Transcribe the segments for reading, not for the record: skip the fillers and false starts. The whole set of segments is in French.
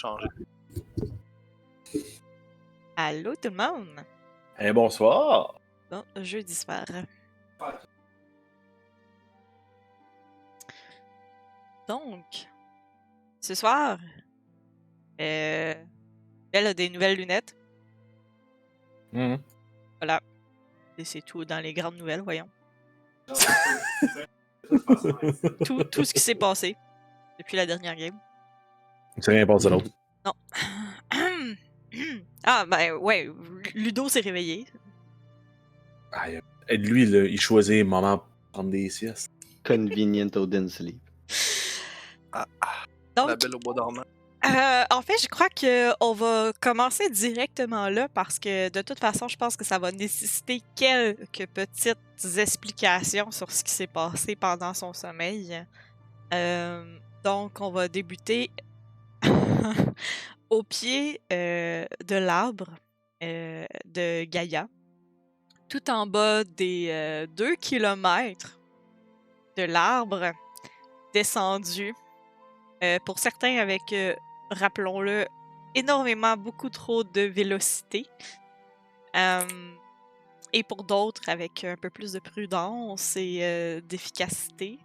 changer. Allô tout le monde! Bonsoir! Bon, jeudi soir. Donc, ce soir, elle a des nouvelles lunettes. Mhm. Voilà. Et c'est tout dans les grandes nouvelles, voyons. Tout ce qui s'est passé depuis la dernière game. C'est rien passé d'autre. Non. Ah, ben ouais, Ludo s'est réveillé. Aïe. Et lui, là, il choisit un moment pour prendre des siestes. Convenient Odin Sleep. Donc, La belle au bois dormant. en fait, je crois qu'on va commencer directement là parce que de toute façon, je pense que ça va nécessiter quelques petites explications sur ce qui s'est passé pendant son sommeil. Donc, on va débuter au pied de l'arbre de Gaïa, tout en bas des 2 kilomètres de l'arbre descendu. Pour certains avec, rappelons-le, beaucoup trop de vélocité. Et pour d'autres avec un peu plus de prudence et d'efficacité.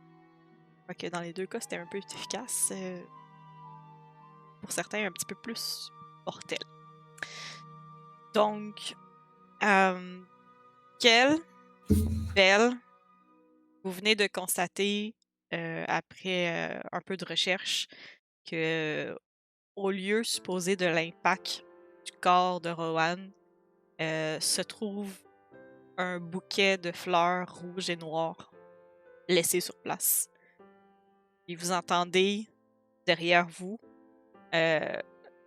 Quoique dans les deux cas, c'était un peu efficace. Pour certains, un petit peu plus mortel. Donc, quelle belle, vous venez de constater après un peu de recherche que au lieu supposé de l'impact du corps de Rohan se trouve un bouquet de fleurs rouges et noires laissées sur place. Et vous entendez derrière vous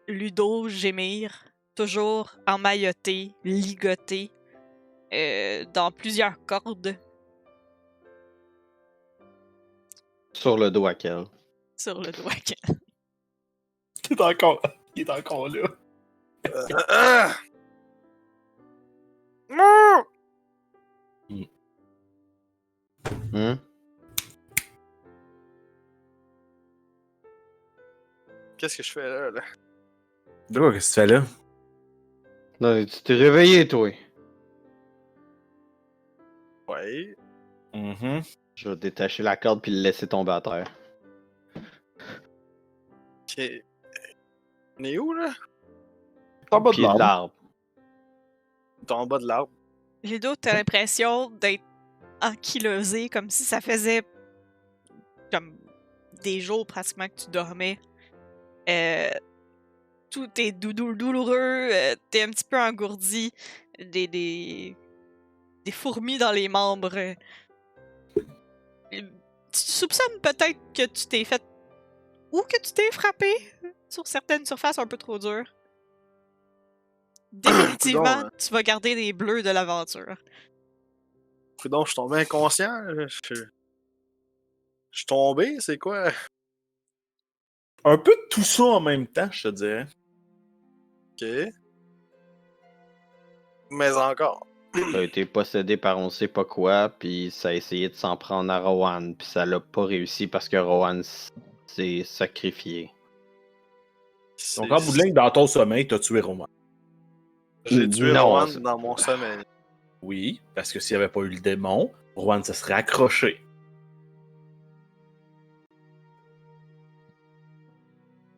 Ludo gémir, toujours emmailloté, ligoté dans plusieurs cordes Sur le dos à Kel. sur le doigt. Il est encore là. Hum? Qu'est-ce que je fais là? De quoi, qu'est-ce que tu fais là? Non, tu t'es réveillé, toi. Ouais. Mhm. Je vais détacher la corde puis le laisser tomber à terre. Ok. On est où là? En bas Au de pied de l'arbre. l'arbre. T'es en bas de l'arbre. Ludo, t'as l'impression d'être ankylosé, comme si ça faisait comme des jours pratiquement que tu dormais. Tout est douloureux, t'es un petit peu engourdi, des fourmis dans les membres. Tu soupçonnes peut-être que tu t'es fait ou que tu t'es frappé sur certaines surfaces un peu trop dures. Définitivement, Coudonc, tu vas garder les bleus de l'aventure. je suis tombé inconscient. Je suis tombé, c'est quoi? Un peu de tout ça en même temps, je te dirais. Ok. Mais encore. Ça a été possédé par on sait pas quoi, puis ça a essayé de s'en prendre à Rohan, puis ça l'a pas réussi parce que Rohan s'est sacrifié. Donc, en bout de ligne, dans ton sommeil, t'as tué Roman. J'ai tué Non, Rohan c'est- dans mon sommeil. Oui, parce que s'il n'y avait pas eu le démon, Rohan se serait accroché.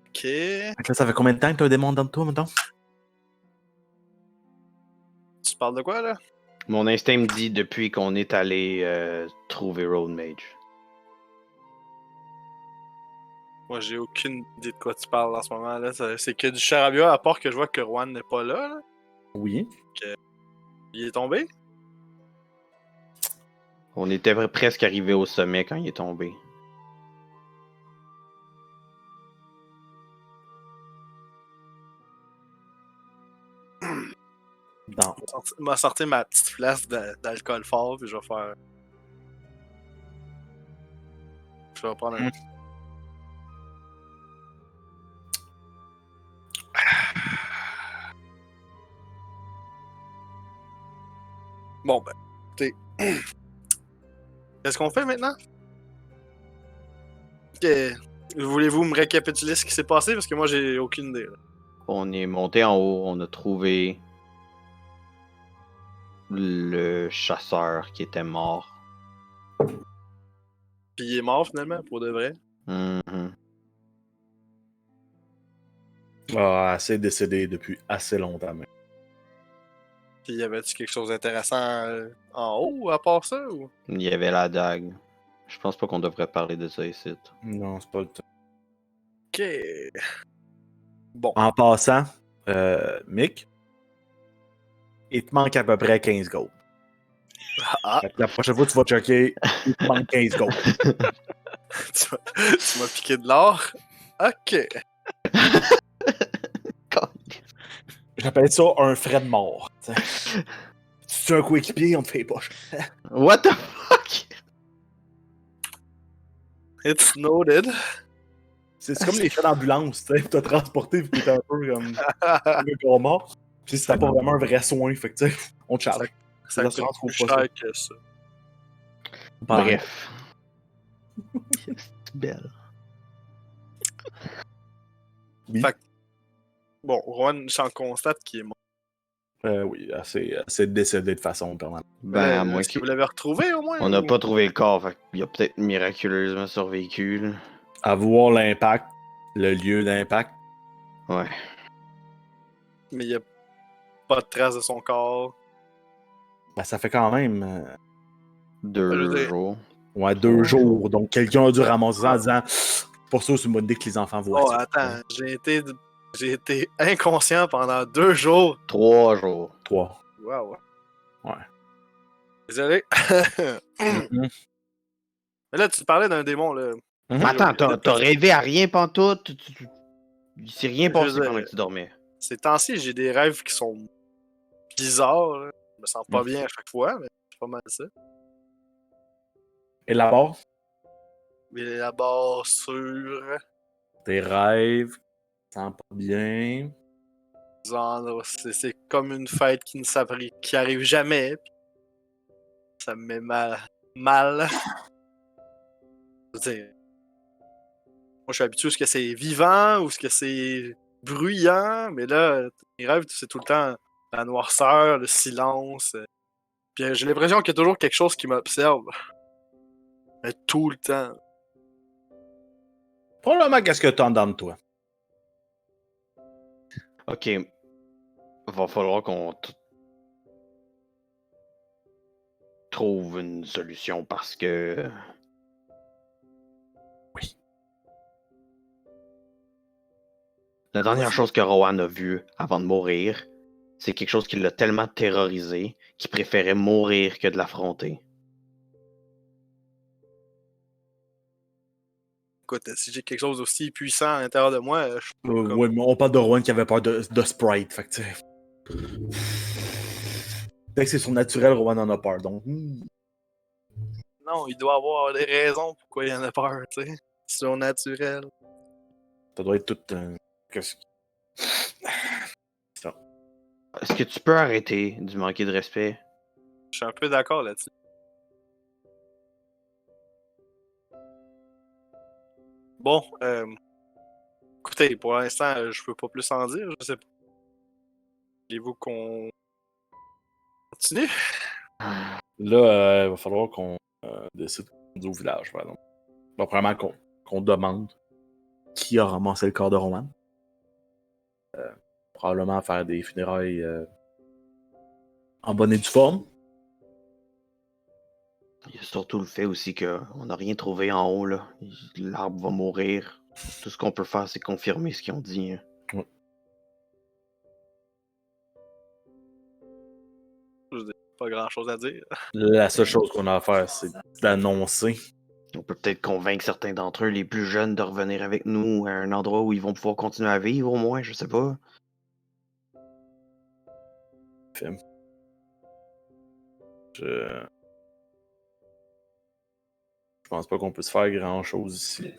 Ok. Fait que là, ça fait combien de temps que t'as un démon dans toi, maintenant? Tu parles de quoi là? Mon instinct me dit depuis qu'on est allé trouver Road Mage. Moi, j'ai aucune idée de quoi tu parles en ce moment là. C'est que du charabia, à part que je vois que Rohan n'est pas là. Oui. Il est tombé? On était presque arrivé au sommet quand il est tombé. Non. Il m'a sorti ma petite flasque d'alcool fort, puis je vais faire. Je vais prendre un. Bon, ben, écoutez. Qu'est-ce qu'on fait maintenant? Voulez-vous me récapituler ce qui s'est passé? Parce que moi, j'ai aucune idée. Là. On est monté en haut, on a trouvé le chasseur qui était mort. Puis il est mort finalement, pour de vrai. Mhm. Ah, assez décédé depuis assez longtemps. Mais... Puis y avait-tu quelque chose d'intéressant en haut à part ça? Ou... Il y avait la dague. Je pense pas qu'on devrait parler de ça ici. Non, c'est pas le temps. Ok. Bon. En passant, Mick, il te manque à peu près 15 gold. Ah, Fait que la prochaine fois que tu vas checker, il te manque 15 gold. tu m'as piqué de l'or? Ok. J'appelle ça un frais de mort. t'sais. Si tu es un coéquipier, on te fait les poches. What the fuck? It's noted. C'est comme les frais d'ambulance, tu sais, pour te transporter vu que t'es un peu comme un gros mort. Puis si t'as pas vraiment un vrai soin, fait que tu sais, on te charge. Ça Les coûte assurances plus trouvent pas cher que ça. Bref. C'est belle. Oui, Fait que- Bon, Rowan s'en constate qu'il est mort. oui, assez décédé de façon permanente. Ben, Là, à moins est-ce que qu'il... vous l'avez retrouvé au moins? On n'a ou- pas trouvé le corps, fait qu'il a peut-être miraculeusement survécu. Là. À voir l'impact, le lieu d'impact, Ouais. Mais il n'y a pas de trace de son corps. ben, ça fait quand même 2 dire- jours. ouais, 2 3 jours. Donc quelqu'un a dû ramasser ça en disant pour ça, c'est une bonne idée que les enfants voient Oh, ça. attends, j'ai été inconscient pendant 2 jours. 3 jours. 3. Wow. Ouais. Désolé. Mhm. Mais là, tu parlais d'un démon, là. Mhm. Mais attends, t'as rêvé à rien pantoute? Il s'est rien Je passé veux dire, pendant que tu dormais. Ces temps-ci, j'ai des rêves qui sont bizarres. Là. Je me sens pas bien à chaque fois, mais c'est pas mal ça. Élabore Mais là-bas, sur. tes rêves, tu sens pas bien. Genre, c'est comme une fête qui arrive jamais. Puis ça me met mal. Je veux dire, moi, je suis habitué à ce que c'est vivant ou ce que c'est bruyant, mais là, mes rêves, c'est tout le temps la noirceur, le silence. Puis j'ai l'impression qu'il y a toujours quelque chose qui m'observe. Mais tout le temps. Probablement qu'est-ce que t'as en dedans de toi. Ok. Va falloir qu'on trouve une solution parce que. Oui. La dernière chose que Rowan a vue avant de mourir, c'est quelque chose qui l'a tellement terrorisé qu'il préférait mourir que de l'affronter. Écoute, si j'ai quelque chose d'aussi puissant à l'intérieur de moi, je peux comme... Ouais, mais on parle de Rowan qui avait peur de Sprite, fait que tu sais. Peut-être que c'est son naturel, Rowan en a peur, donc. Non, il doit avoir des raisons pourquoi il en a peur, tu sais. C'est surnaturel. Ça doit être tout. Qu'est-ce ça. Est-ce que tu peux arrêter de manquer de respect? Je suis un peu d'accord là-dessus. Bon, écoutez, pour l'instant, je peux pas plus en dire, je sais pas. Voulez-vous qu'on continue? Là, il va falloir qu'on décide qu'on dit au village, par exemple. Donc, vraiment qu'on demande qui a ramassé le corps de Roman. Probablement faire des funérailles en bonne et due forme. Il y a surtout le fait aussi qu'on n'a rien trouvé en haut, là. L'arbre va mourir. Tout ce qu'on peut faire, c'est confirmer ce qu'ils ont dit. Hein. Pas grand-chose à dire. La seule chose qu'on a à faire, c'est d'annoncer. On peut peut-être convaincre certains d'entre eux, les plus jeunes, de revenir avec nous à un endroit où ils vont pouvoir continuer à vivre, au moins, je sais pas. Film. Je pense pas qu'on puisse faire grand-chose ici.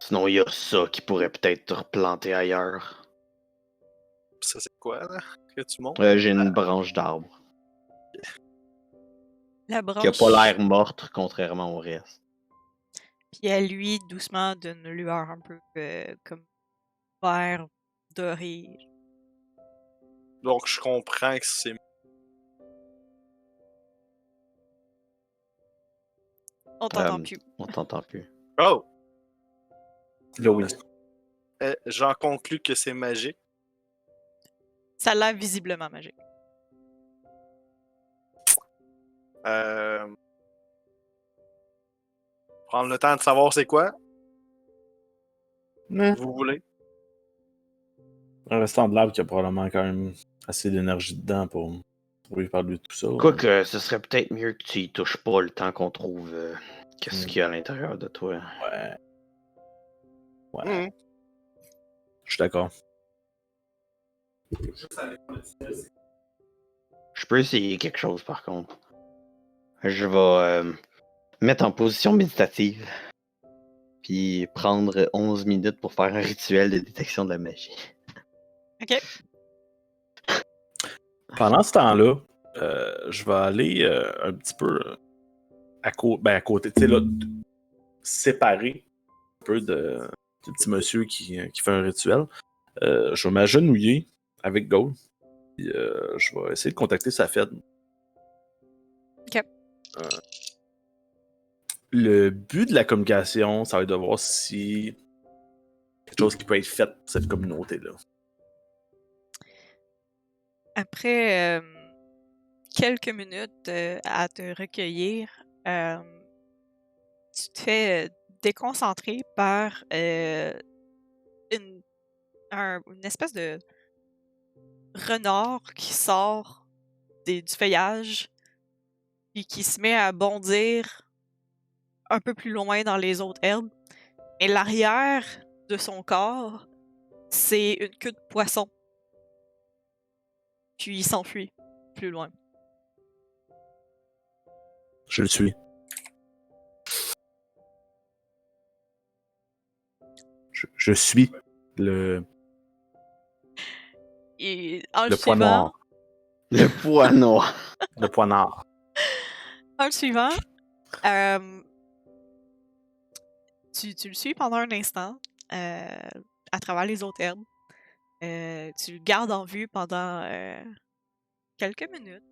Sinon, il y a ça qui pourrait peut-être te replanter ailleurs. Ça, c'est quoi, là, que tu montes? J'ai une branche d'arbre La qui a branche, pas l'air morte, contrairement au reste. puis elle lui doucement d'une lueur un peu comme vert doré. Donc, je comprends que c'est... On t'entend Euh, plus. On t'entend plus. Oh! Là, oui. J'en conclus que c'est magique. Ça a l'air visiblement magique. Prendre le temps de savoir c'est quoi, Mais, vous voulez. un restant de l'arbre qui a probablement quand même assez d'énergie dedans pour trouver par lui tout ça. Quoique, ce serait peut-être mieux que tu y touches pas le temps qu'on trouve qu'est-ce Hmm. qu'il y a à l'intérieur de toi. Ouais. Ouais, Mhm. je suis d'accord. Je peux essayer quelque chose par contre. Je vais mettre en position méditative. Puis prendre 11 minutes pour faire un rituel de détection de la magie. Ok. Pendant ce temps-là, je vais aller un petit peu à côté, tu sais, là, séparé un peu du petit monsieur qui fait un rituel. Je vais m'agenouiller avec Gold. Puis, je vais essayer de contacter sa fête. Ok. Le but de la communication, ça va être de voir si quelque chose qui peut être fait pour cette communauté-là. Après quelques minutes à te recueillir, tu te fais déconcentrer par une espèce de renard qui sort du feuillage puis qui se met à bondir un peu plus loin dans les autres herbes. Et l'arrière de son corps, c'est une queue de poisson. Puis il s'enfuit plus loin. Je le suis. Je suis le Et en le poids suivant, noir. Le poids noir. Le poignard. en le suivant, euh, tu le suis pendant un instant à travers les autres herbes. Tu le gardes en vue pendant quelques minutes.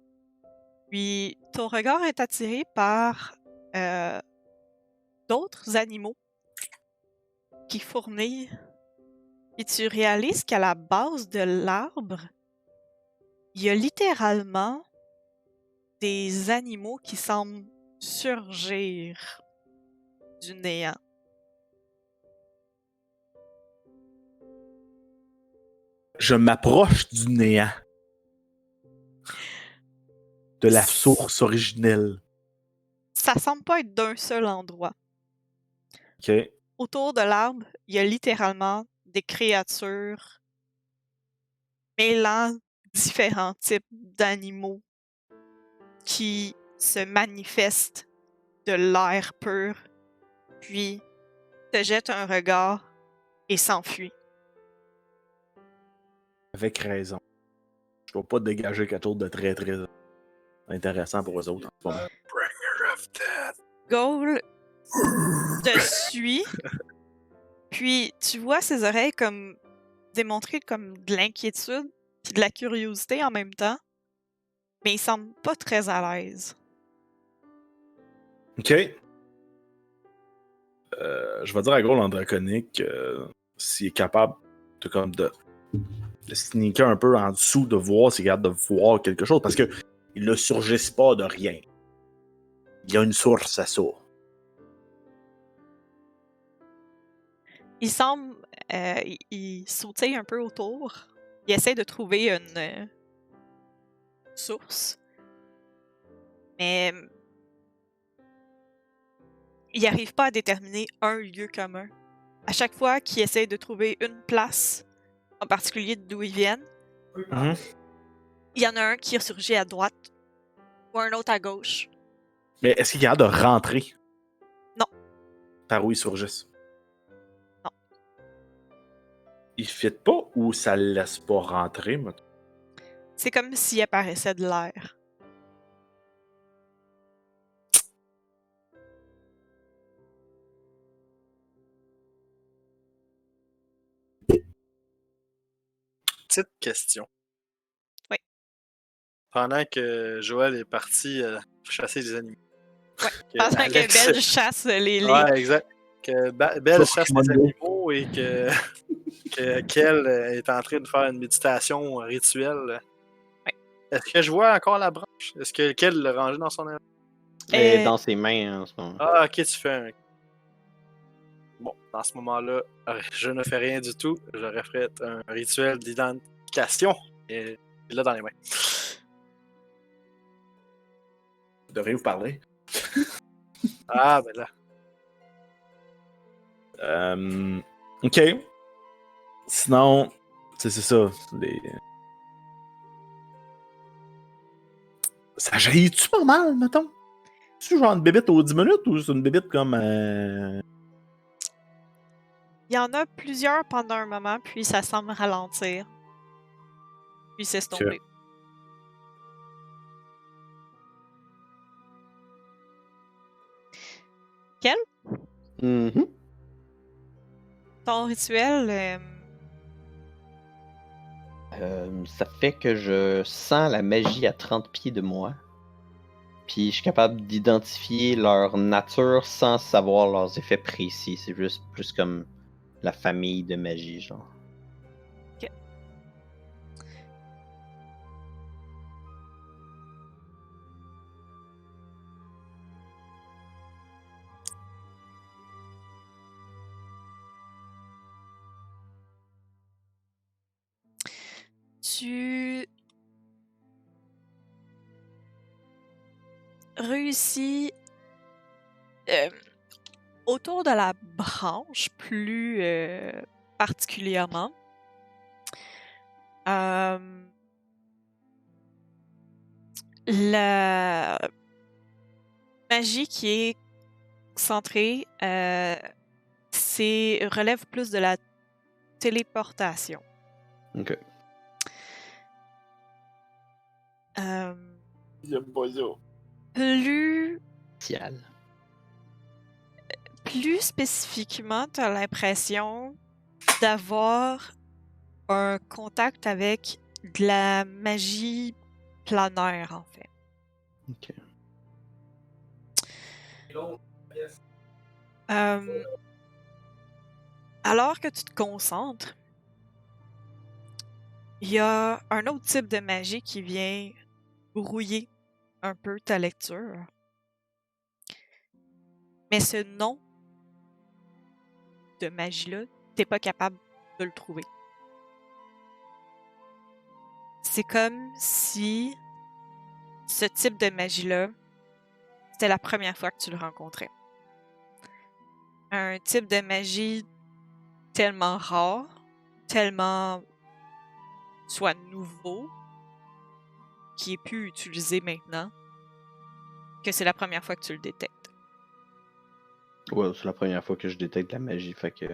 Puis ton regard est attiré par d'autres animaux qui fourmillent. Et tu réalises qu'à la base de l'arbre, il y a littéralement des animaux qui semblent surgir du néant. Je m'approche du néant. De la source originelle. Ça semble pas être d'un seul endroit. OK. Autour de l'arbre, il y a littéralement des créatures mêlant différents types d'animaux qui se manifestent de l'air pur, puis te jettent un regard et s'enfuient. Avec raison. Je dois pas dégager quelque chose de très, très intéressant pour eux autres en ce moment. Bringer of Death. Goal te suit, puis tu vois ses oreilles comme démontrer comme de l'inquiétude puis de la curiosité en même temps, mais il semble pas très à l'aise. OK. Je vais dire à Gros en draconique s'il est capable de sneaker un peu en dessous, de voir s'il est capable de voir quelque chose, parce que il ne surgisse pas de rien. Il y a une source à ça. Il semble, il sautille un peu autour. Il essaie de trouver une source, mais il n'arrive pas à déterminer un lieu commun. À chaque fois qu'il essaie de trouver une place, en particulier d'où ils viennent, il y en a un qui ressurgit à droite ou un autre à gauche. Mais est-ce qu'il est capable de rentrer? Non. Par où ils surgissent? Non. il fit pas ou ça le laisse pas rentrer, mettons? C'est comme s'il apparaissait de l'air. Petite question. Oui. Pendant que Joël est parti chasser les animaux. Ouais, que pendant Alex- que Belle chasse les... Ouais, exact. Que Belle chasse les Pokémon Go. animaux et que Kel est en train de faire une méditation rituelle. Ouais. Est-ce que je vois encore la branche? Est-ce que Kel l'a rangé dans son inventaire? Elle est Euh, dans ses mains en ce moment. Ah, ok, tu fais un. Bon, dans ce moment-là, je ne fais rien du tout. J'aurais fait un rituel d'identification. Et il l'a dans les mains. Vous devriez vous parler. Ah, ben là. Ok. Sinon, c'est ça. Ça jaillit-tu pas mal, mettons? C'est genre une bébête aux 10 minutes ou c'est une bébête comme. Il y en a plusieurs pendant un moment, puis ça semble ralentir. Puis s'estomper. Quel? Mhm. Ton rituel, Ça fait que je sens la magie à 30 pieds de moi. Puis je suis capable d'identifier leur nature sans savoir leurs effets précis. C'est juste plus comme la famille de magie, genre. tu réussis autour de la branche plus particulièrement. La magie qui est centrée relève plus de la téléportation. Ok. J'aime pas ça. Plus spécifiquement, tu as l'impression d'avoir un contact avec de la magie planaire, en fait. Ok. Alors que tu te concentres, il y a un autre type de magie qui vient brouiller un peu ta lecture. Mais ce nom de magie-là, t'es pas capable de le trouver. C'est comme si ce type de magie-là, c'était la première fois que tu le rencontrais. Un type de magie tellement rare, tellement soit nouveau, qui est plus utilisé maintenant, que c'est la première fois que tu le détectes. Ouais, c'est la première fois que je détecte la magie, fait que.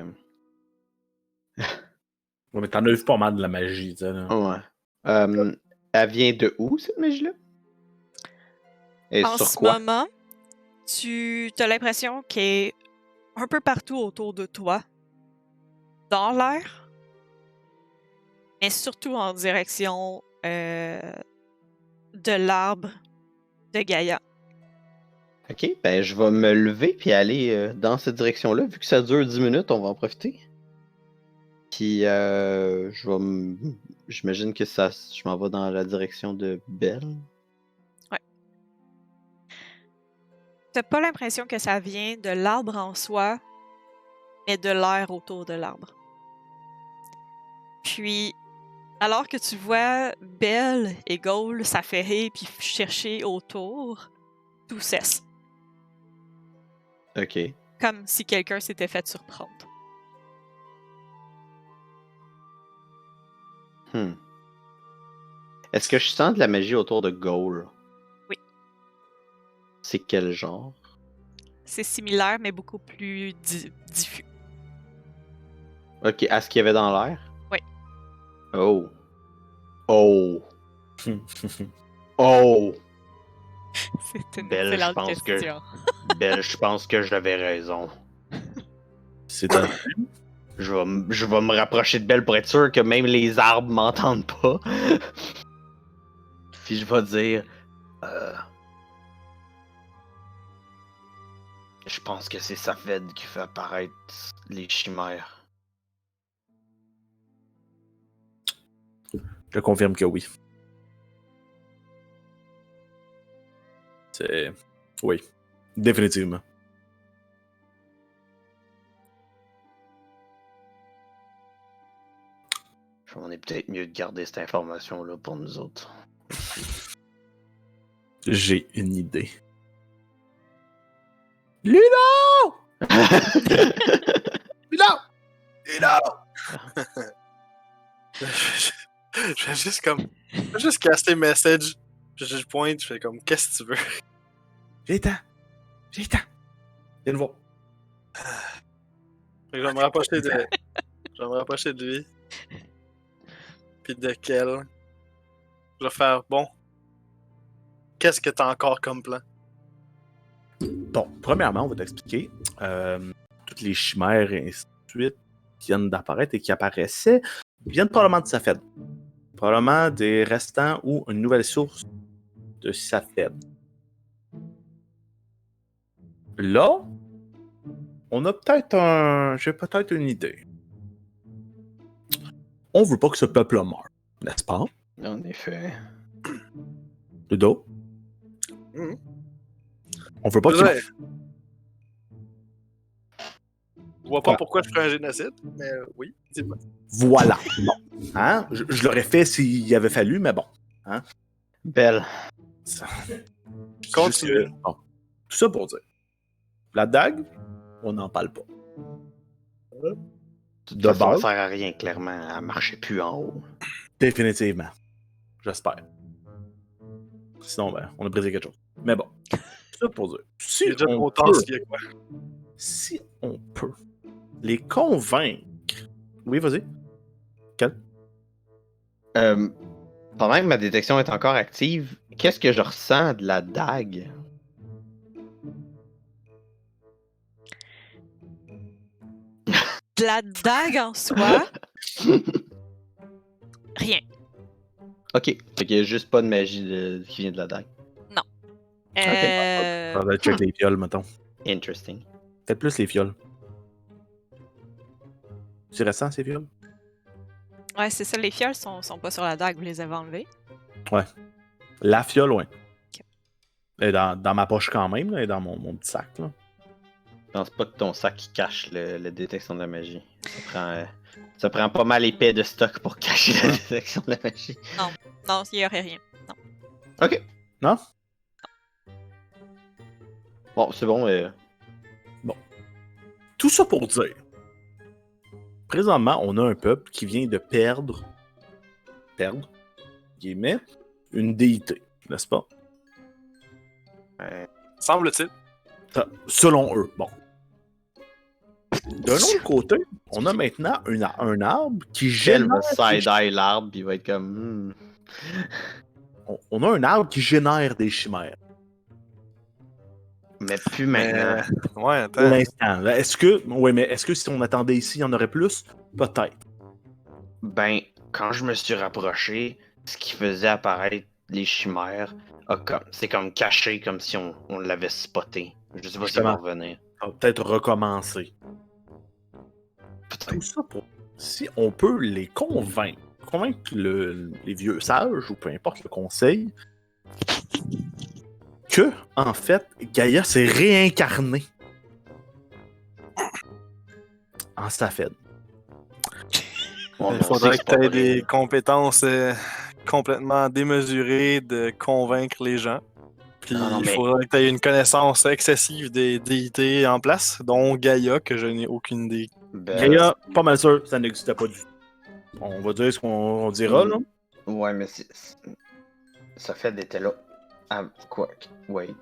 Ouais, mais t'en as vu pas mal de la magie, tu sais. Là. Ouais. Elle vient de où, cette magie-là? Et En sur ce quoi? moment, tu as l'impression qu'elle est un peu partout autour de toi, dans l'air, mais surtout en direction de l'arbre de Gaïa. Ok, ben je vais me lever puis aller dans cette direction-là. Vu que ça dure 10 minutes, on va en profiter. Puis j'imagine que je m'en vais dans la direction de Belle. T'as pas l'impression que ça vient de l'arbre en soi, mais de l'air autour de l'arbre. Puis, alors que tu vois Belle et Gold s'affairer puis chercher autour, tout cesse. Ok. Comme si quelqu'un s'était fait surprendre. Est-ce que je sens de la magie autour de Goal? Oui. C'est quel genre? C'est similaire, mais beaucoup plus diffus. Ok, à ce qu'il y avait dans l'air? Oh. Oh. Oh. C'est une Belle, je excellente pense que- question. Belle, je pense que j'avais raison. C'est un. Je vais me rapprocher de Belle pour être sûr que même les arbres m'entendent pas. Puis je vais dire... Je pense que c'est Safed qui fait apparaître les chimères. Je confirme que oui. C'est. Oui. Définitivement. On est peut-être mieux de garder cette information-là pour nous autres. J'ai une idée. Lino! Lino! Lino! Je vais juste comme. Je vais juste caster message. Je pointe, je fais comme, qu'est-ce que tu veux? J'ai-t'en! J'ai-t'en! Viens le voir. Je vais me rapprocher de. Je vais me rapprocher de lui. Puis de quel. Je vais faire, bon. Qu'est-ce que t'as encore comme plan? Bon, premièrement, on va t'expliquer. Toutes les chimères et ainsi de suite qui viennent d'apparaître et qui apparaissaient viennent probablement de Safed. Probablement des restants ou une nouvelle source de Safed. Là, on a peut-être un. J'ai peut-être une idée. On veut pas que ce peuple meure, n'est-ce pas? En effet. Ludo? Mhm. On veut pas qu'il Ouais. Je vois pas Ouais. pourquoi je ferais un génocide, mais oui, dis-moi. Voilà. Bon. Hein? Je l'aurais fait s'il avait fallu, mais bon. Hein? Belle. Ça- Continue. Juste que- bon. Tout ça pour dire. La dague, on n'en parle pas. De toute De façon, base, ça sert à rien, clairement. Elle marchait plus en haut. définitivement. J'espère. Sinon, ben, on a brisé quelque chose. Mais bon. Tout ça pour dire. Si Il est déjà on trop tard peut- s'il y a quoi. si on peut les convaincre. Oui, vas-y. Quel? Pendant que ma détection est encore active, qu'est-ce que je ressens de la dague? De la dague en soi, rien. Ok. Fait qu'il y a juste pas de magie qui vient de la dague. Euh, On va check les fioles, mettons. Interesting. Peut-être plus les fioles. C'est récent, ces fioles? Ouais, c'est ça, les fioles sont pas sur la dague, vous les avez enlevées. La fiole, ouais. Ok. Elle est dans ma poche quand même, là, elle est dans mon petit sac. Là. Je pense pas que ton sac qui cache la détection de la magie. Ça prend pas mal épais de stock pour cacher la détection de la magie. Non, il y aurait rien. Ok. Non? Bon, c'est bon. Tout ça pour dire. Présentement, on a un peuple qui vient de perdre, guillemets, une déité, n'est-ce pas? Semble-t-il. Selon eux, bon. D'un autre côté, on a maintenant un arbre qui Elle génère... va side-eye l'arbre, puis il va être comme. On a un arbre qui génère des chimères. Mais plus maintenant. Ouais, Pour attends. l'instant. Est-ce que si on attendait ici, il y en aurait plus? Peut-être. Ben, quand je me suis rapproché, ce qui faisait apparaître les chimères, c'est comme caché, comme si on l'avait spoté. Je sais pas s'il va Justement. revenir. On va peut-être recommencer. Tout ça pour... Si on peut les convaincre les vieux sages, ou peu importe le conseil, que, en fait, Gaïa s'est réincarnée en Safed. Bon, Il on faudrait sait que c'est pas tu aies vrai. des compétences complètement démesurées de convaincre les gens. Puis Non, il mais- faudrait que tu aies une connaissance excessive des déités en place, dont Gaïa, que je n'ai aucune idée. Ben, Gaïa, pas mal sûr, ça n'existait pas du tout. On va dire ce qu'on dira, là. Ouais, mais ça fait était là. Ah, quoi? Wait.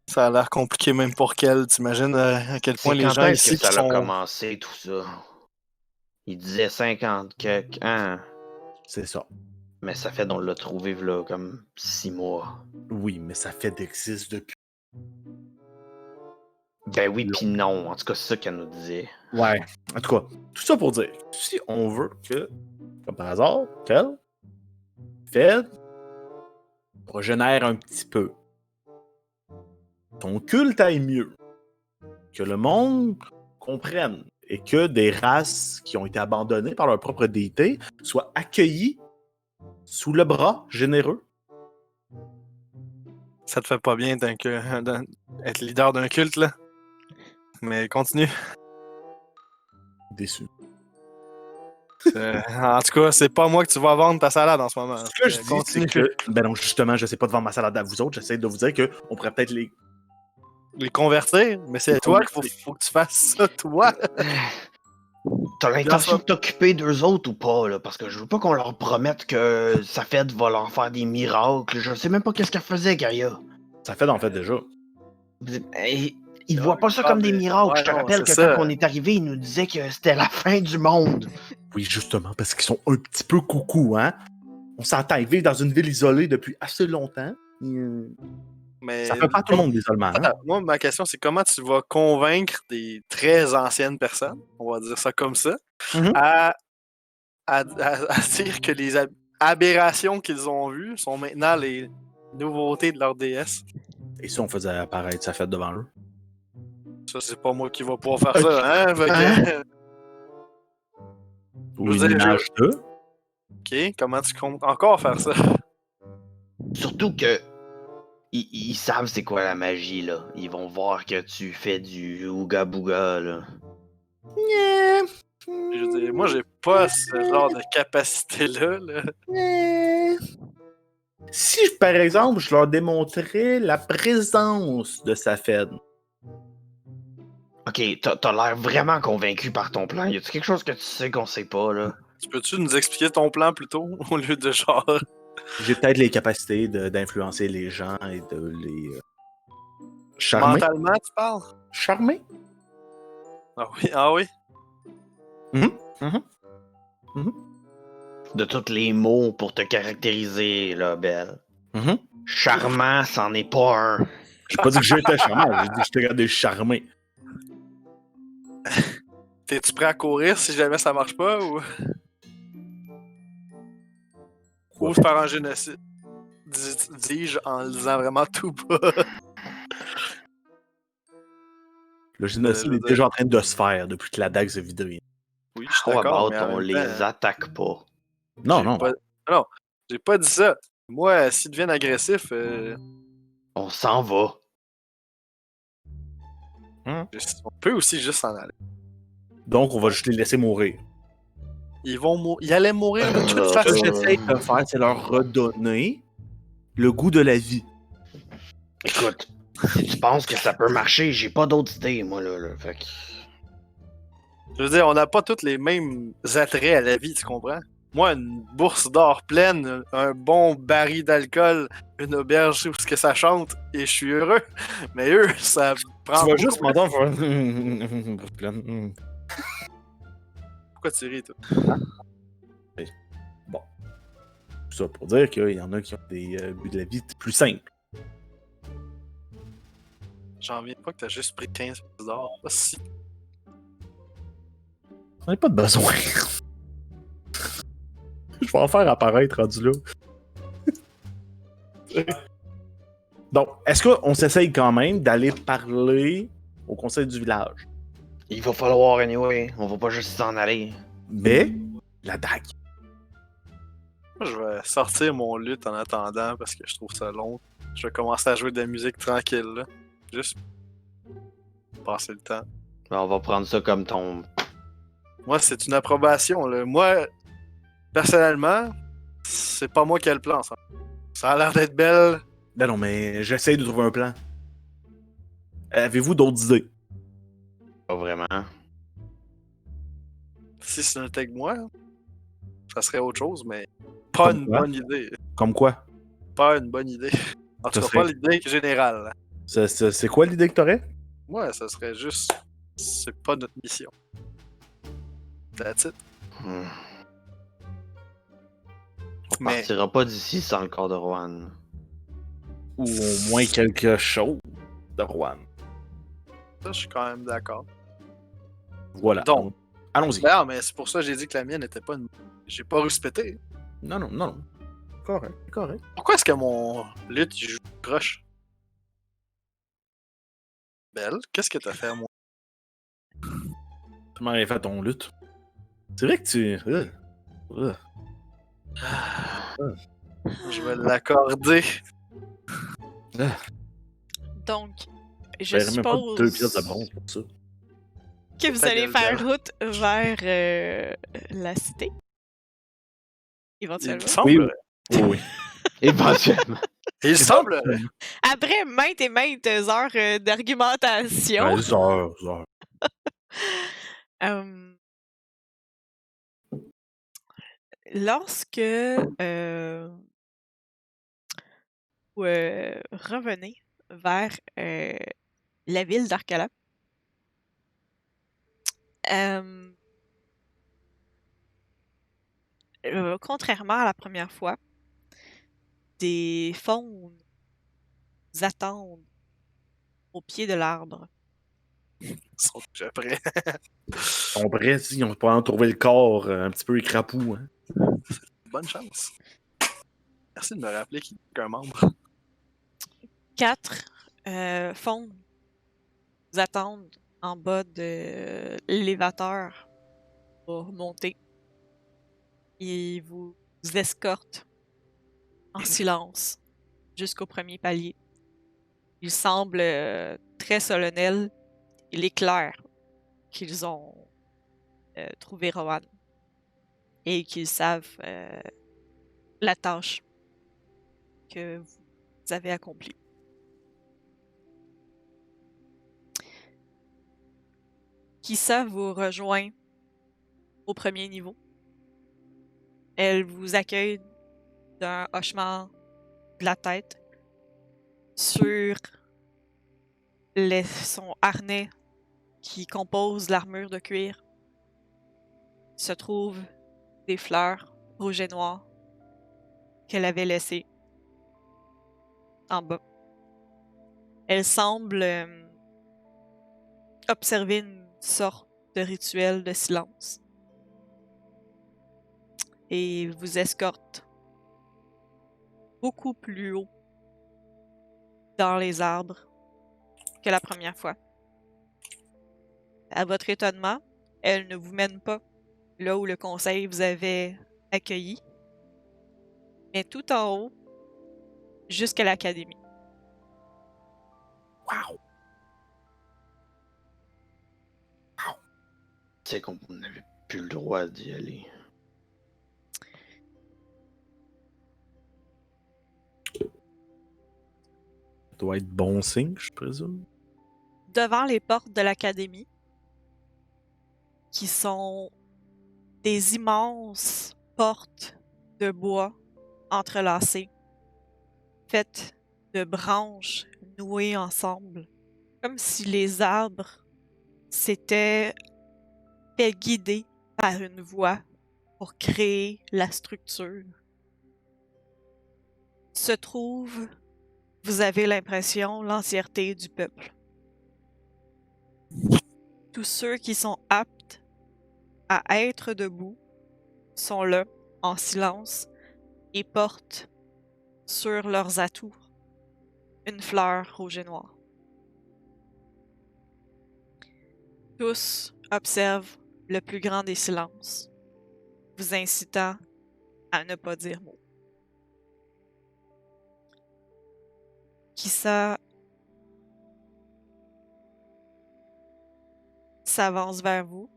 Ça a l'air compliqué même pour qu'elle. T'imagines à quel point C'est les quand gens est-ce ici que ça qui a sont... commencé, tout ça? Il disait 50 quelques, hein? C'est ça. Mais ça fait qu'on l'a trouvé là comme 6 mois. Oui, mais ça fait d'existe depuis. Ben oui, pis non. En tout cas, c'est ça qu'elle nous disait. Ouais. En tout cas, tout ça pour dire, si on veut que, comme par hasard, qu'elle, Fed, régénère un petit peu, ton culte aille mieux, que le monde comprenne et que des races qui ont été abandonnées par leur propre déité soient accueillies sous le bras généreux. Ça te fait pas bien être leader d'un culte, là. Mais continue. Déçu. En tout cas, c'est pas moi que tu vas vendre ta salade en ce moment. Ce que je dis, c'est Continue. que, ben non, justement, je sais pas de vendre ma salade à vous autres, j'essaie de vous dire qu'on pourrait peut-être les... Les convertir, mais c'est Les toi qu'il convertir. faut que tu fasses ça, toi. T'as l'intention Bien de t'occuper d'eux autres ou pas, là? Parce que je veux pas qu'on leur promette que sa fête va leur faire des miracles. Je sais même pas qu'est-ce qu'elle faisait, Gaïa. Ça fait en fait déjà. Ils voient pas ça comme des miracles. Je te rappelle que quand on est arrivé, ils nous disaient que c'était la fin du monde. Oui, justement, parce qu'ils sont un petit peu coucou, hein? On s'entend, ils vivent dans une ville isolée depuis assez longtemps. Mais Ça fait pas tout le monde l'isolement, hein? Attends, moi, ma question, c'est comment tu vas convaincre des très anciennes personnes, on va dire ça comme ça, Mhm. à dire que les aberrations qu'ils ont vues sont maintenant les nouveautés de leur déesse. Et si on faisait apparaître sa fête devant eux? Ça, c'est pas moi qui va pouvoir faire ça, hein? Fait que- Ou Je une veux dire, image d'eux? OK, comment tu comptes encore faire ça? Surtout que ils savent c'est quoi la magie, là. Ils vont voir que tu fais du ouga bouga, là. Je veux dire, moi, j'ai pas ce genre de capacité-là. Là. Si, par exemple, je leur démontrais la présence de sa fête. Ok, t'as l'air vraiment convaincu par ton plan. Y a-tu quelque chose que tu sais qu'on sait pas, là? Tu peux-tu nous expliquer ton plan plutôt, au lieu de genre... J'ai peut-être les capacités d'influencer les gens et de les charmer. Mentalement, tu parles? Charmer? Ah oui, ah oui? De tous les mots pour te caractériser, là, Belle. Charmant, c'en est pas un. J'ai pas dit que j'étais charmant, j'ai dit que je te regardais charmer. T'es-tu prêt à courir si jamais ça marche pas, ou... Quoi? Ou faire un génocide? Dis-je en le disant vraiment tout bas. Le génocide je veux est déjà en train de se faire depuis que la dague s'est vidée. Oui, je suis How d'accord, about mais en on même les temps, attaque pas? Non, j'ai non. pas- Non, j'ai pas dit ça. Moi, s'ils deviennent agressifs, On s'en va. on peut aussi juste s'en aller. Donc, on va juste les laisser mourir. Ils allaient mourir de toute Ce que façon. j'essaie de faire, c'est leur redonner le goût de la vie. Écoute, si tu penses que ça peut marcher, j'ai pas d'autres idées, moi, là. Fait que... Je veux dire, on n'a pas tous les mêmes attraits à la vie, tu comprends? Moi, une bourse d'or pleine, un bon baril d'alcool, une auberge où ce que ça chante, et je suis heureux. Mais eux, ça prend... Tu vas juste m'entendre faire... Pourquoi tu ris, toi? Bon. Tout ça pour dire qu'il y en a qui ont des buts de la vie plus simples. J'en viens pas que t'as juste pris 15 pièces d'or. Pas si... J'en ai pas de besoin. Je vais en faire apparaître rendu là. Donc, est-ce qu'on s'essaye quand même d'aller parler au conseil du village? Il va falloir, anyway. On va pas juste s'en aller. Mais, la dague. Moi, je vais sortir mon luth en attendant parce que je trouve ça long. Je vais commencer à jouer de la musique tranquille, là. Juste passer le temps. On va prendre ça comme ton... Moi, c'est une approbation, là. Moi, personnellement, c'est pas moi qui ai le plan, ça. Ça a l'air d'être belle. Ben non, mais j'essaie de trouver un plan. Avez-vous d'autres idées? Pas vraiment. Si ce n'était que moi, ça serait autre chose, mais pas Comme une quoi? bonne idée. Comme quoi? Pas une bonne idée. En tout Ça cas, serait- pas l'idée générale. Là. C'est quoi l'idée que t'aurais? Moi, ça serait juste... C'est pas notre mission. That's it. Hmm. On Mais partira pas d'ici sans le corps de Rohan. Ou au moins quelque chose de Rouen. ça, je suis quand même d'accord. Voilà. Donc. Allons-y. D'ailleurs, mais c'est pour ça que j'ai dit que la mienne n'était pas une. J'ai pas respecté. Non, non, non, non. Correct, correct. Pourquoi est-ce que mon lutte il joue croche? Belle, qu'est-ce que t'as fait à moi? Comment elle fait ton lutte? C'est vrai que tu. Je vais l'accorder. Donc, je J'aurais même pas 2 pièces de suppose bronze pour ça. que vous Ta allez gueule, faire Belle. route vers la cité. Il Éventuellement. semble. Oui. Éventuellement. Il semble. Après maintes et maintes heures d'argumentation, Ouais, heures. euh, lorsque vous revenez vers la ville d'Arcala, contrairement à la première fois, des faunes vous attendent au pied de l'arbre. Ils sont déjà prêts. On pourrait, si, on pourrait en trouver le corps un petit peu écrapou. Hein. Bonne chance. Merci de me rappeler qu'il n'y a qu'un membre. 4 faunes vous attendent en bas de l'élévateur pour monter. Ils vous escortent en silence jusqu'au premier palier. Il semble très solennel. Il est clair qu'ils ont trouvé Rowan et qu'ils savent la tâche que vous avez accomplie. Kissa vous rejoint au premier niveau. Elle vous accueille d'un hochement de la tête sur son harnais qui compose l'armure de cuir. Se trouvent des fleurs rouges et noires qu'elle avait laissées en bas. Elle semble observer une sorte de rituel de silence et vous escorte beaucoup plus haut dans les arbres que la première fois. À votre étonnement, elle ne vous mène pas là où le conseil vous avait accueilli, mais tout en haut, jusqu'à l'académie. Wow! C'est qu'on n'avait plus le droit d'y aller. Ça doit être bon signe, je présume. Devant les portes de l'académie, qui sont des immenses portes de bois entrelacées, faites de branches nouées ensemble, comme si les arbres s'étaient fait guider par une voie pour créer la structure. Se trouve, vous avez l'impression, l'entièreté du peuple. Tous ceux qui sont aptes à être debout sont là, en silence, et portent sur leurs atours une fleur rouge et noire. Tous observent le plus grand des silences, vous incitant à ne pas dire mot. Kissa s'avance vers vous,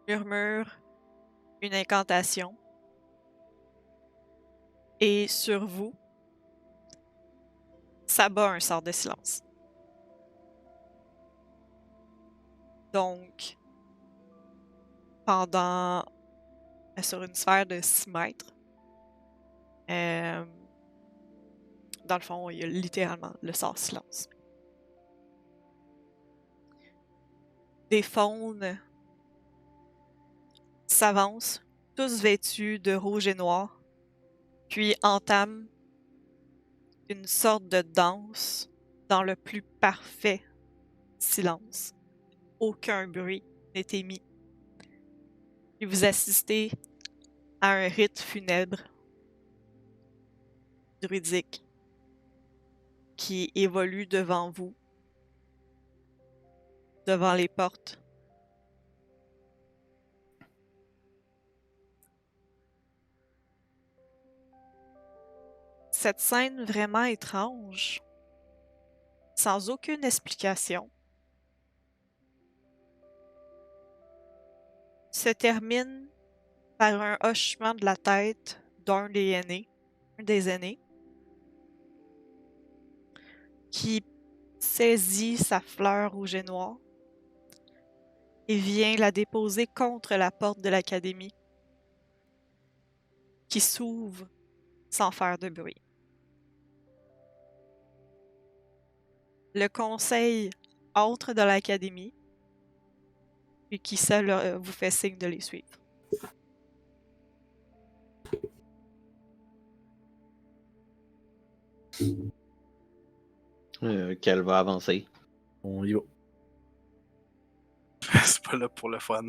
murmure une incantation, et sur vous s'abat un sort de silence. Donc, sur une sphère de 6 mètres, dans le fond, il y a littéralement le sort silence. Des faunes s'avancent, tous vêtus de rouge et noir, puis entament une sorte de danse dans le plus parfait silence. Aucun bruit n'est émis. Et vous assistez à un rite funèbre druidique qui évolue devant vous, devant les portes. Cette scène vraiment étrange, sans aucune explication, se termine par un hochement de la tête d'un des aînés, qui saisit sa fleur rouge et noire et vient la déposer contre la porte de l'académie, qui s'ouvre sans faire de bruit. Le conseil entre dans l'académie, puis qui seul vous fait signe de les suivre. Qu'elle va avancer. On y va. C'est pas là pour le fun.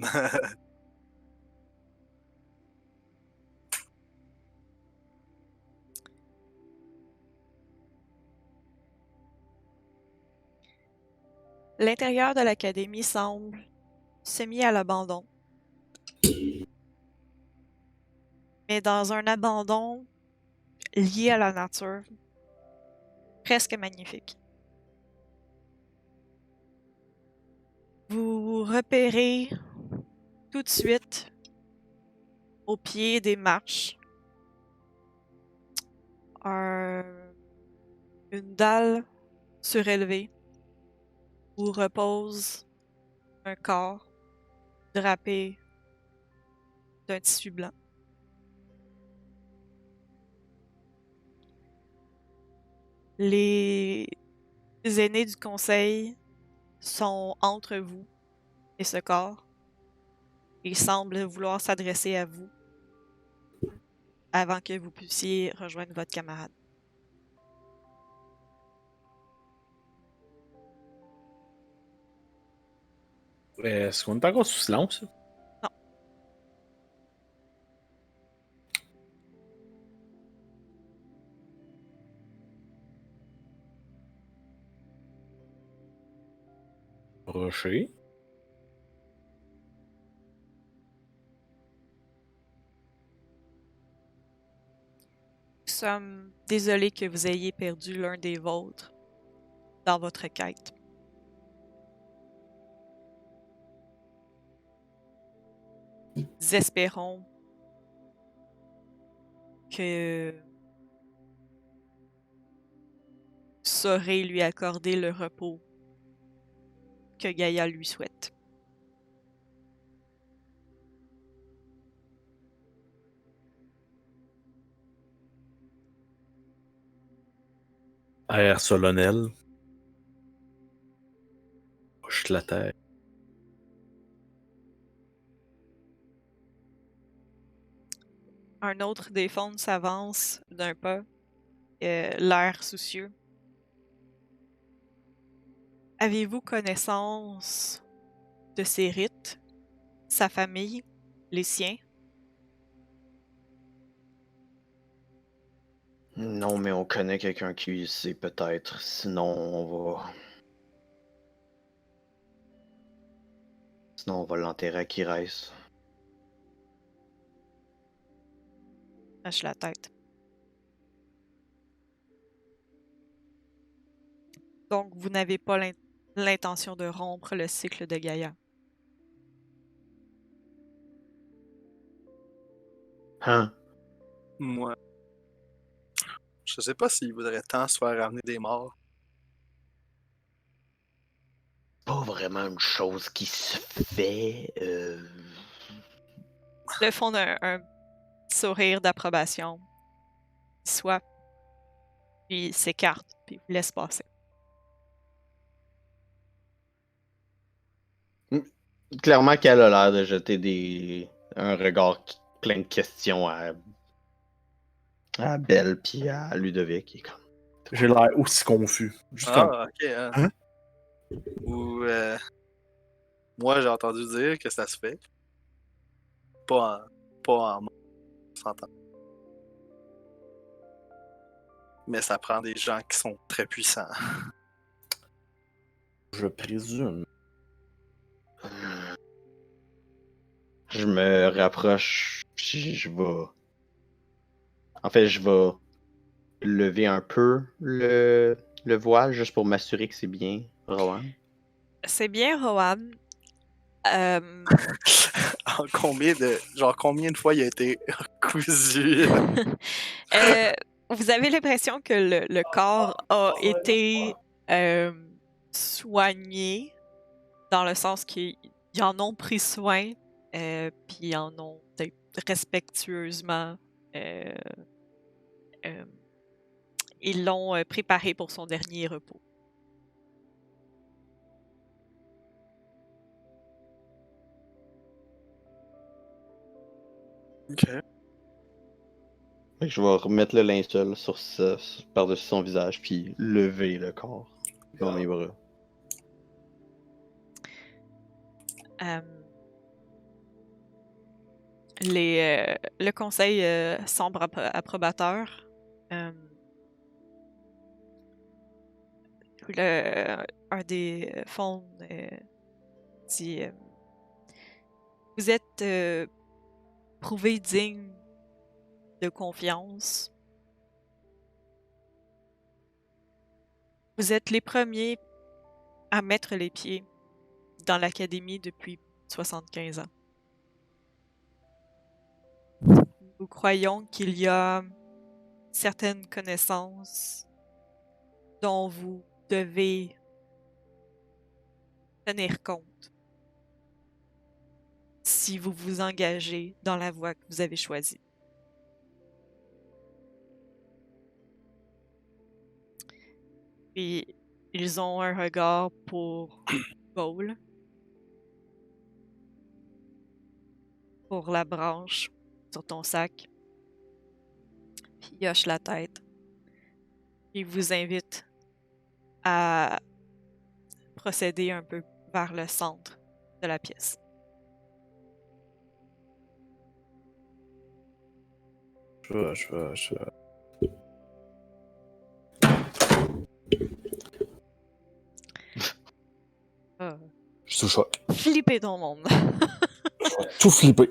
L'intérieur de l'académie semble semi à l'abandon. Mais dans un abandon lié à la nature, presque magnifique. Vous repérez tout de suite au pied des marches une dalle surélevée où repose un corps drapé d'un tissu blanc. Les aînés du conseil sont entre vous et ce corps et semblent vouloir s'adresser à vous avant que vous puissiez rejoindre votre camarade. Est-ce qu'on est encore sous silence? Non. Rocher. Nous sommes désolés que vous ayez perdu l'un des vôtres dans votre quête. Nous espérons que vous saurez lui accorder le repos que Gaïa lui souhaite. Air solennel. Hoche la terre. Un autre des faunes s'avance d'un pas, l'air soucieux. Avez-vous connaissance de ses rites, sa famille, les siens? Non, mais on connaît quelqu'un qui sait peut-être. Sinon, on va l'enterrer à Kirès. Hoche la tête. Donc, vous n'avez pas l'intention de rompre le cycle de Gaïa. Hein? Moi, je sais pas s'il voudrait tant se faire ramener des morts. Pas vraiment une chose qui se fait. Le fond d'un sourire d'approbation. Soit, puis il s'écarte, puis il vous laisse passer. Clairement qu'elle a l'air de jeter des un regard plein de questions à Belle puis à Ludovic. Il est comme, J'ai l'air aussi confus. Juste comme. Ah, ok. Hein. Hein? Ou moi, j'ai entendu dire que ça se fait. Pas en mode, on s'entend. Mais ça prend des gens qui sont très puissants. Je présume. Je me rapproche, puis je vais. En fait, je vais lever un peu le voile juste pour m'assurer que c'est bien, Rowan. C'est bien, Rohan. Combien de fois il a été cousu? Euh, vous avez l'impression que le corps a été soigné, dans le sens qu'ils en ont pris soin, puis ils en ont peut-être respectueusement. euh, euh, Ils l'ont préparé pour son dernier repos. Ok. Fait que je vais remettre le linceul par-dessus son visage, puis lever le corps dans mes bras. Euh, le conseil sombre approbateur. Un des fonds dit vous êtes prouvé digne de confiance. Vous êtes les premiers à mettre les pieds dans l'académie depuis 75 ans. Nous croyons qu'il y a certaines connaissances dont vous devez tenir compte si vous vous engagez dans la voie que vous avez choisie. Puis, ils ont un regard pour Paul, pour la branche sur ton sac, puis il hoche la tête. Il vous invite à procéder un peu vers le centre de la pièce. Je vais. Je suis sous choc. Flipper ton monde. Je vais tout flipper.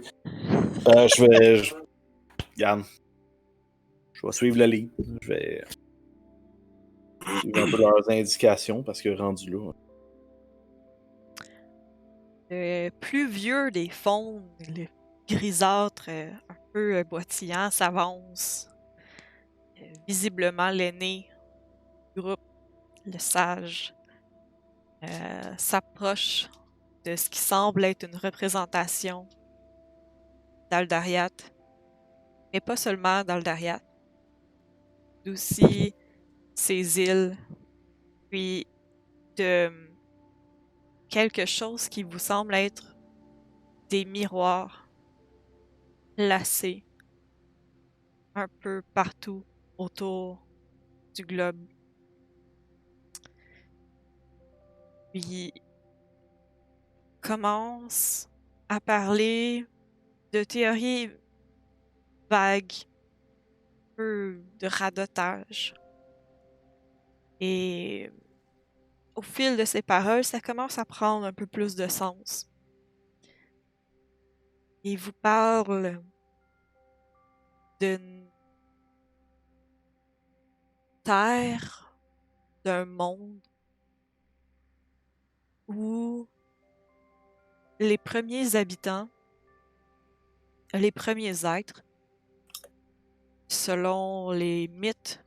Regarde. Je vais suivre la ligne. Je vais suivre un peu leurs indications parce que rendu là. Le plus vieux des faunes, le grisâtre, un peu boitillant, s'avance. Visiblement l'aîné du groupe, le sage, s'approche de ce qui semble être une représentation d'Aldariat. Mais pas seulement d'Aldariat, d'aussi ces îles, puis de quelque chose qui vous semble être des miroirs placés un peu partout autour du globe. Puis commence à parler de théories vagues, un peu de radotage. Et au fil de ses paroles, ça commence à prendre un peu plus de sens. Il vous parle d'une terre, d'un monde où les premiers habitants, les premiers êtres, selon les mythes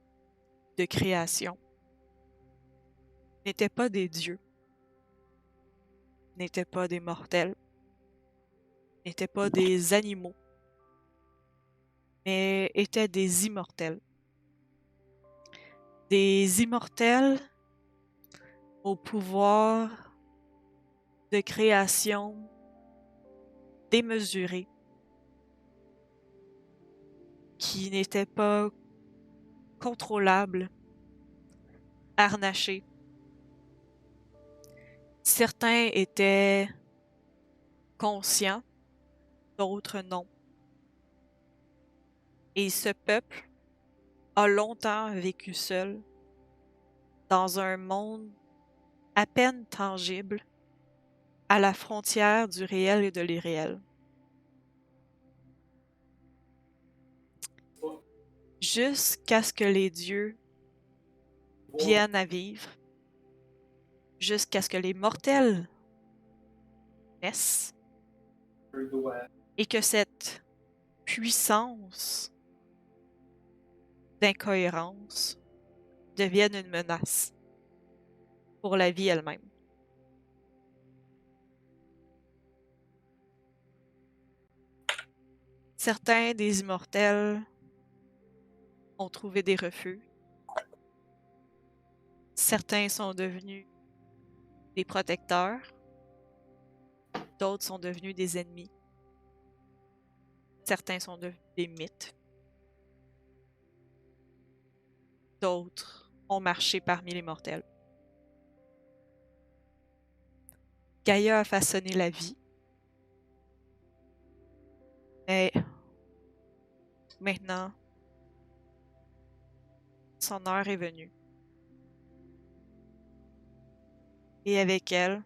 de création, n'étaient pas des dieux, n'étaient pas des mortels, n'étaient pas des animaux, mais étaient des immortels. Des immortels au pouvoir de création démesuré qui n'étaient pas contrôlables, harnachés. Certains étaient conscients, d'autres non. Et ce peuple a longtemps vécu seul dans un monde à peine tangible, à la frontière du réel et de l'irréel. Jusqu'à ce que les dieux viennent à vivre, jusqu'à ce que les mortels naissent, et que cette puissance d'incohérence devienne une menace pour la vie elle-même. Certains des immortels ont trouvé des refuges. Certains sont devenus des protecteurs. D'autres sont devenus des ennemis. Certains sont devenus des mythes. D'autres ont marché parmi les mortels. Gaïa a façonné la vie. Mais maintenant, son heure est venue. Et avec elle,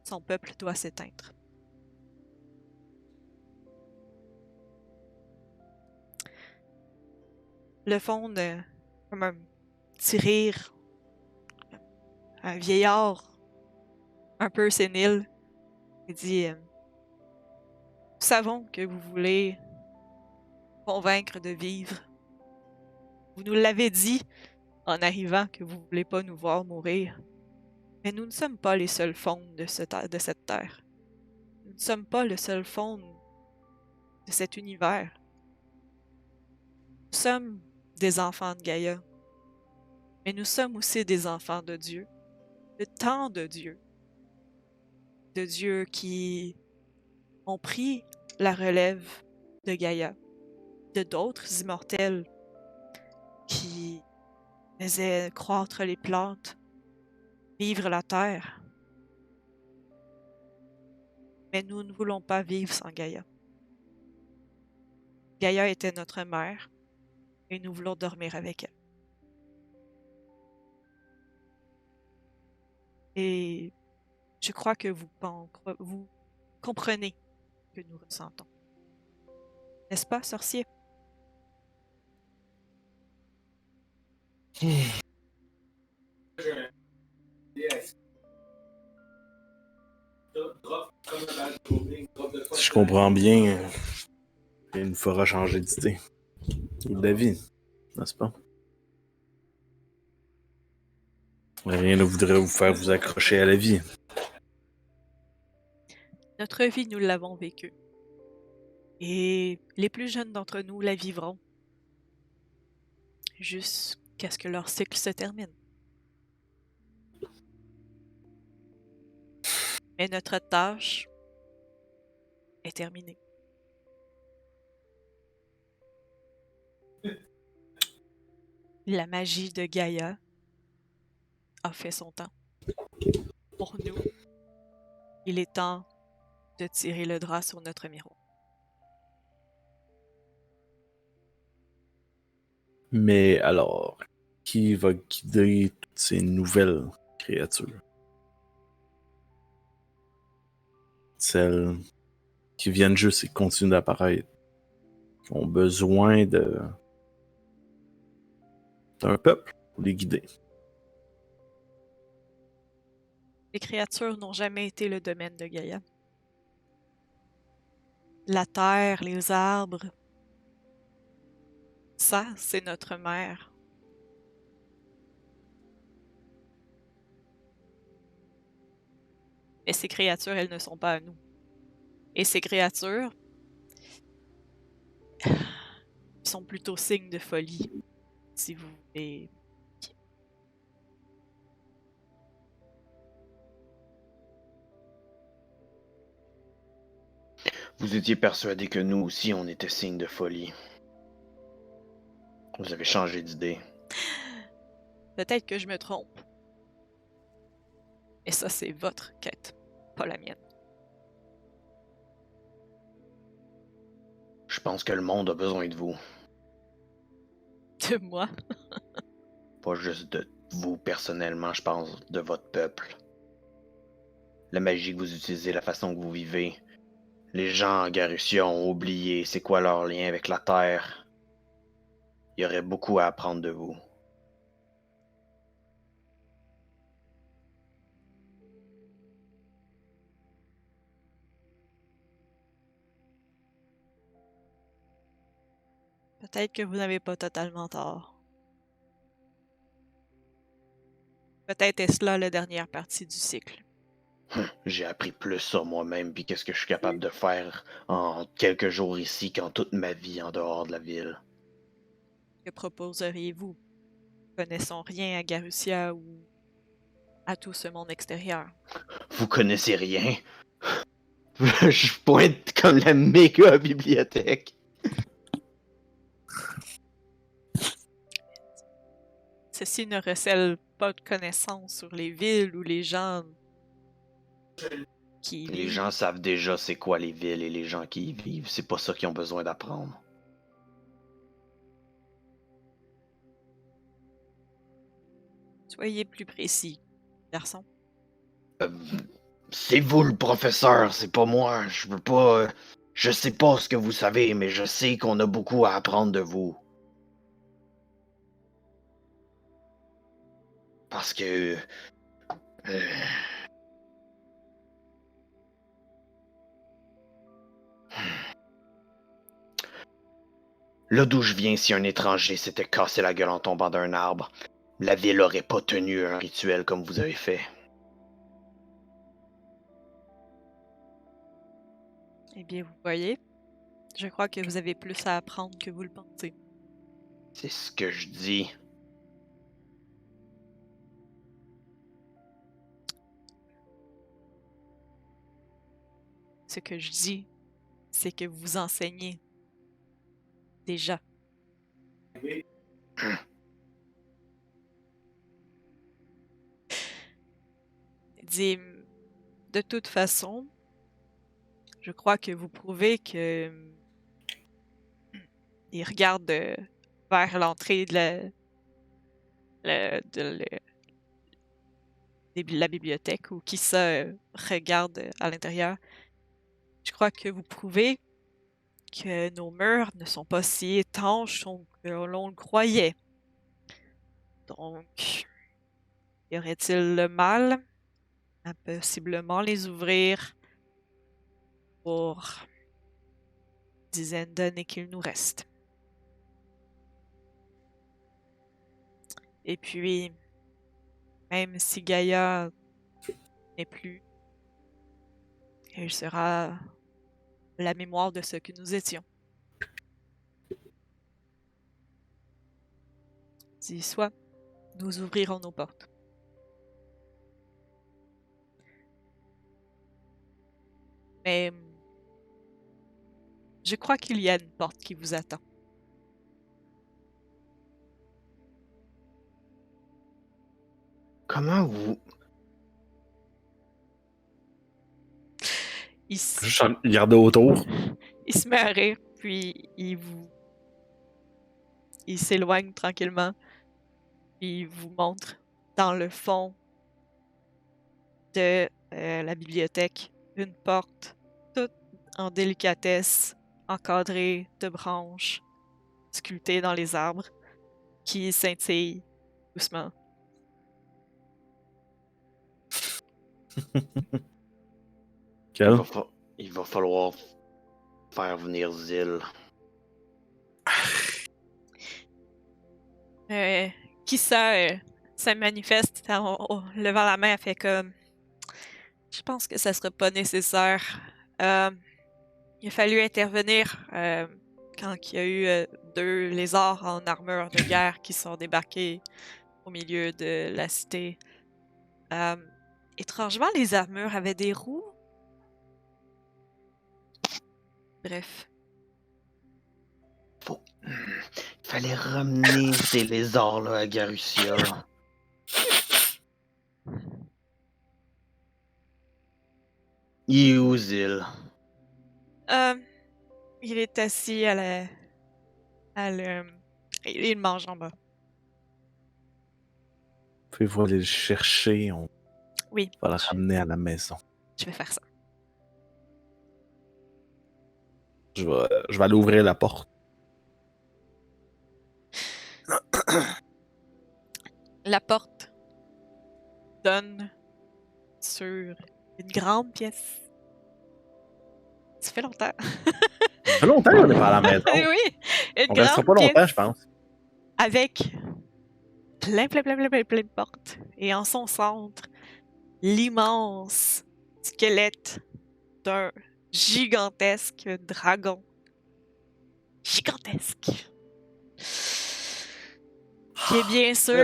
son peuple doit s'éteindre. Le fond de comme un petit rire, un vieillard un peu sénile, il dit Nous savons que vous voulez convaincre de vivre. Vous nous l'avez dit en arrivant que vous voulez pas nous voir mourir. Mais nous ne sommes pas les seuls faunes de cette terre. Nous ne sommes pas le seul faune de cet univers. Nous sommes des enfants de Gaïa. Mais nous sommes aussi des enfants de Dieu. De tant de dieux. De dieux qui ont pris la relève de Gaïa. De d'autres immortels qui faisaient croître les plantes, vivre la terre. Mais nous ne voulons pas vivre sans Gaïa. Gaïa était notre mère et nous voulons dormir avec elle. Et je crois que vous comprenez ce que nous ressentons. N'est-ce pas, sorcier? Si je comprends bien, il nous fera changer d'idée. Ou d'avis, n'est-ce pas? Rien ne voudrait vous faire vous accrocher à la vie. Notre vie, nous l'avons vécue. Et les plus jeunes d'entre nous la vivront jusqu'à ce que leur cycle se termine. Mais notre tâche est terminée. La magie de Gaïa a fait son temps. Pour nous, il est temps de tirer le drap sur notre miroir. Mais alors, qui va guider toutes ces nouvelles créatures? Celles qui viennent juste et continuent d'apparaître, qui ont besoin d'un peuple pour les guider. Les créatures n'ont jamais été le domaine de Gaïa. La terre, les arbres, ça, c'est notre mère. Mais ces créatures, elles ne sont pas à nous. Et ces créatures sont plutôt signes de folie, si vous voulez. Vous étiez persuadé que nous aussi, on était signe de folie. Vous avez changé d'idée. Peut-être que je me trompe. Et ça, c'est votre quête, pas la mienne. Je pense que le monde a besoin de vous. De moi. Pas juste de vous personnellement, je pense de votre peuple. La magie que vous utilisez, la façon que vous vivez. Les gens en Garussia ont oublié c'est quoi leur lien avec la Terre. Il y aurait beaucoup à apprendre de vous. Peut-être que vous n'avez pas totalement tort. Peut-être est-ce là la dernière partie du cycle. J'ai appris plus sur moi-même puis qu'est-ce que je suis capable de faire en quelques jours ici qu'en toute ma vie en dehors de la ville. Que proposeriez-vous? Connaissons rien à Garussia ou à tout ce monde extérieur. Vous connaissez rien? Je pointe comme la méga bibliothèque. Ceci ne recèle pas de connaissances sur les villes ou les gens qui y Les vivent. gens savent déjà c'est quoi les villes et les gens qui y vivent. C'est pas ça qu'ils ont besoin d'apprendre. Soyez plus précis, garçon. Euh, c'est vous le professeur, c'est pas moi. Je veux pas. Je sais pas ce que vous savez, mais je sais qu'on a beaucoup à apprendre de vous. Parce que. euh, Là d'où je viens, si un étranger s'était cassé la gueule en tombant d'un arbre, la ville aurait pas tenu un rituel comme vous avez fait. Eh bien, vous voyez, je crois que vous avez plus à apprendre que vous le pensez. C'est ce que je dis. Ce que je dis, c'est que vous enseignez déjà. Dis, de toute façon, je crois que vous prouvez que il regarde vers l'entrée de la bibliothèque ou qui ça regarde à l'intérieur. Je crois que vous prouvez que nos murs ne sont pas si étanches que l'on le croyait. Donc, y aurait-il le mal à possiblement les ouvrir pour dizaines d'années qu'il nous reste? Et puis, même si Gaïa n'est plus, elle sera la mémoire de ce que nous étions. Si soit, nous ouvrirons nos portes. Mais je crois qu'il y a une porte qui vous attend. Comment vous... Il, s- Juste en regarder autour. il se met à rire, puis il s'éloigne tranquillement, puis il vous montre dans le fond de la bibliothèque une porte toute en délicatesse, encadrée de branches sculptées dans les arbres, qui scintille doucement. Quel? Il va falloir faire venir Zil. Qui ça manifeste en levant la main, elle fait comme je pense que ça sera pas nécessaire. Il a fallu intervenir quand il y a eu deux lézards en armure de guerre qui sont débarqués au milieu de la cité. Étrangement, les armures avaient des roues. Bref. Fallait ramener ces lézards-là à Garussia. Il est où, Zil? Il est assis à la. Il mange en bas. Pouvez-vous aller le chercher? On Oui, va le ramener à la maison. je vais faire ça. Je vais aller ouvrir la porte. La porte donne sur une grande pièce. Ça fait longtemps. Ça fait longtemps qu'on n'est pas à la maison. Oui, une On grande restera pas pièce longtemps, je pense. avec plein de portes. Et en son centre, l'immense squelette d'un gigantesque dragon. Gigantesque. Qui est bien sûr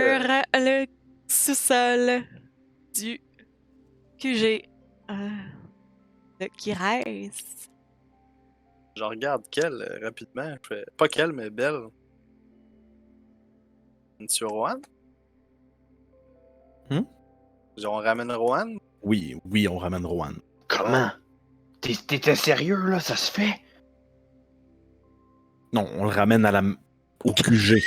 le sous-sol du QG de Kirez. Je regarde quelle rapidement. Je fais... Pas quelle, mais belle. Monsieur Rohan? On ramène Rohan? Oui, on ramène Rohan. Comment? T'étais sérieux, là? Ça se fait? Non, on le ramène au QG.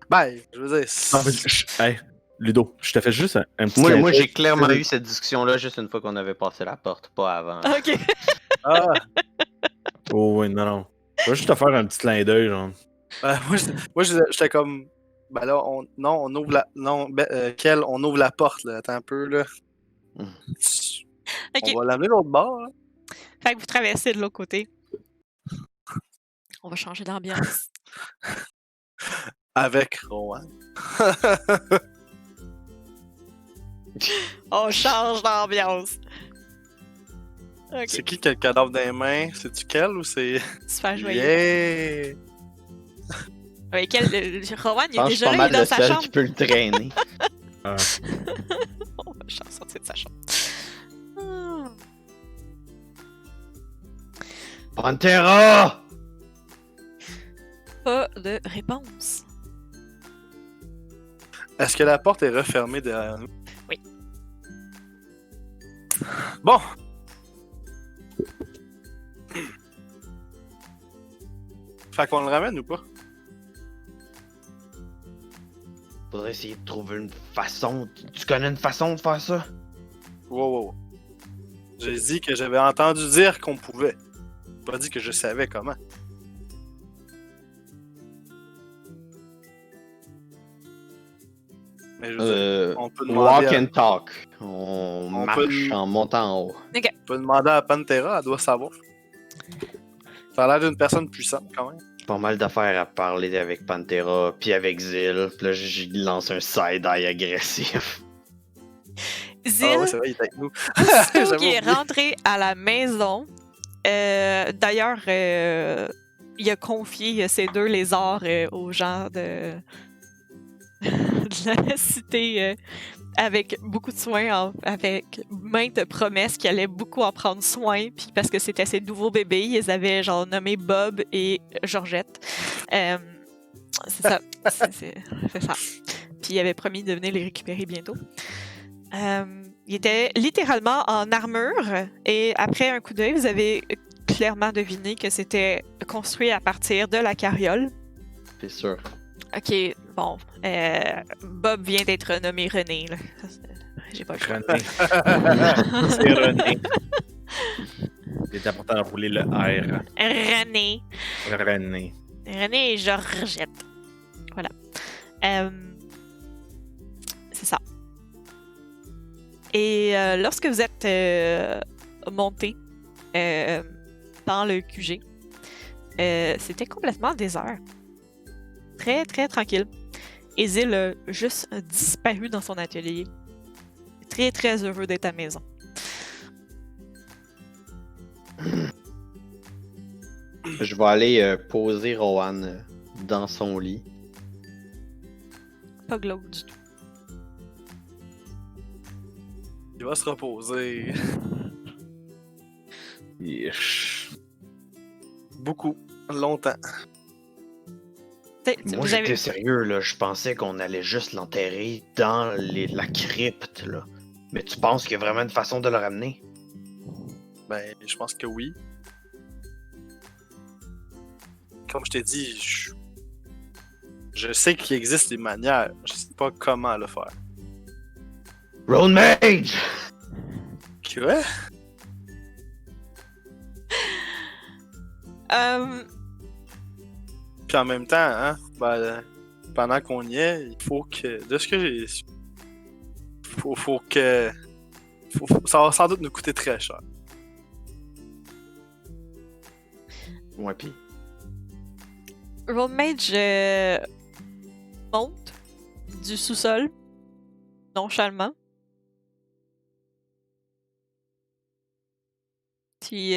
Ben, je veux dire... Non, mais hey, Ludo, je te fais juste un petit... Moi, clin j'ai d'œil. clairement eu cette discussion-là juste une fois qu'on avait passé la porte, pas avant. Ok. Ah! Oh oui, non. Je vais juste te faire un petit clin d'œil, genre. Moi, j'étais comme... Ben là, on ouvre la... Non, Kel, on ouvre la porte, là. Attends un peu, là. Ok. On va l'amener de l'autre bord, là. Fait que vous traversez de l'autre côté. On va changer d'ambiance. Avec Rohan. On change d'ambiance. Ok. C'est qui a le cadavre dans les mains? C'est-tu Kel ou c'est... Super joyeux. Yeah! Ouais, Rowan, il Je est pense déjà pas là, il mal est dans le sa seul chambre. qui peut le traîner. On va sortir de sa chambre. Ah. Pantera! Pas de réponse. Est-ce que la porte est refermée derrière nous? Oui. Bon! Fait qu'on le ramène ou pas? Faudrait essayer de trouver une façon. Tu connais une façon de faire ça? Wow. J'ai dit que j'avais entendu dire qu'on pouvait. Pas dit que je savais comment. Mais je veux dire, on peut demander Walk à... and talk. On marche peut- en montant en haut. On peut demander à Pantera, elle doit savoir. Ça a l'air d'une personne puissante quand même. Pas mal d'affaires à parler avec Pantera, puis avec Zil. Puis là, je lance un side-eye agressif. Zil, Ah ouais, c'est vrai, il est avec nous. aussitôt J'avais qu'il est oublié. rentré à la maison, d'ailleurs, il a confié ces deux lézards aux gens de la cité avec beaucoup de soin, avec maintes promesses qu'il allait beaucoup en prendre soin, puis parce que c'était ses nouveaux bébés, ils les avaient genre nommés Bob et Georgette. C'est ça. C'est ça. Puis il avait promis de venir les récupérer bientôt. Il était littéralement en armure et après un coup d'œil, vous avez clairement deviné que c'était construit à partir de la carriole. C'est sûr. Ok, bon. Bob vient d'être nommé René. Là. J'ai pas le choix. René. C'est René. Il est important de rouler le R. René. René. René et Georgette. Voilà. C'est ça. Et lorsque vous êtes monté dans le QG, c'était complètement désert. Très, très tranquille. Et Zil a juste disparu dans son atelier. Très, très heureux d'être à la maison. Je vais aller poser Rohan dans son lit. Pas glauque du tout. Il va se reposer. Yesh. Beaucoup. Longtemps. Moi, j'étais sérieux, là. Je pensais qu'on allait juste l'enterrer dans la crypte, là. Mais tu penses qu'il y a vraiment une façon de le ramener? Ben, je pense que oui. Comme je t'ai dit, je sais qu'il existe des manières. Je sais pas comment le faire. Road Mage! Quoi? Puis en même temps, hein, ben, pendant qu'on y est, il faut que. De ce que j'ai. Faut que. Ça va sans doute nous coûter très cher. Ouais, pis. Road Mage monte du sous-sol, nonchalamment. Puis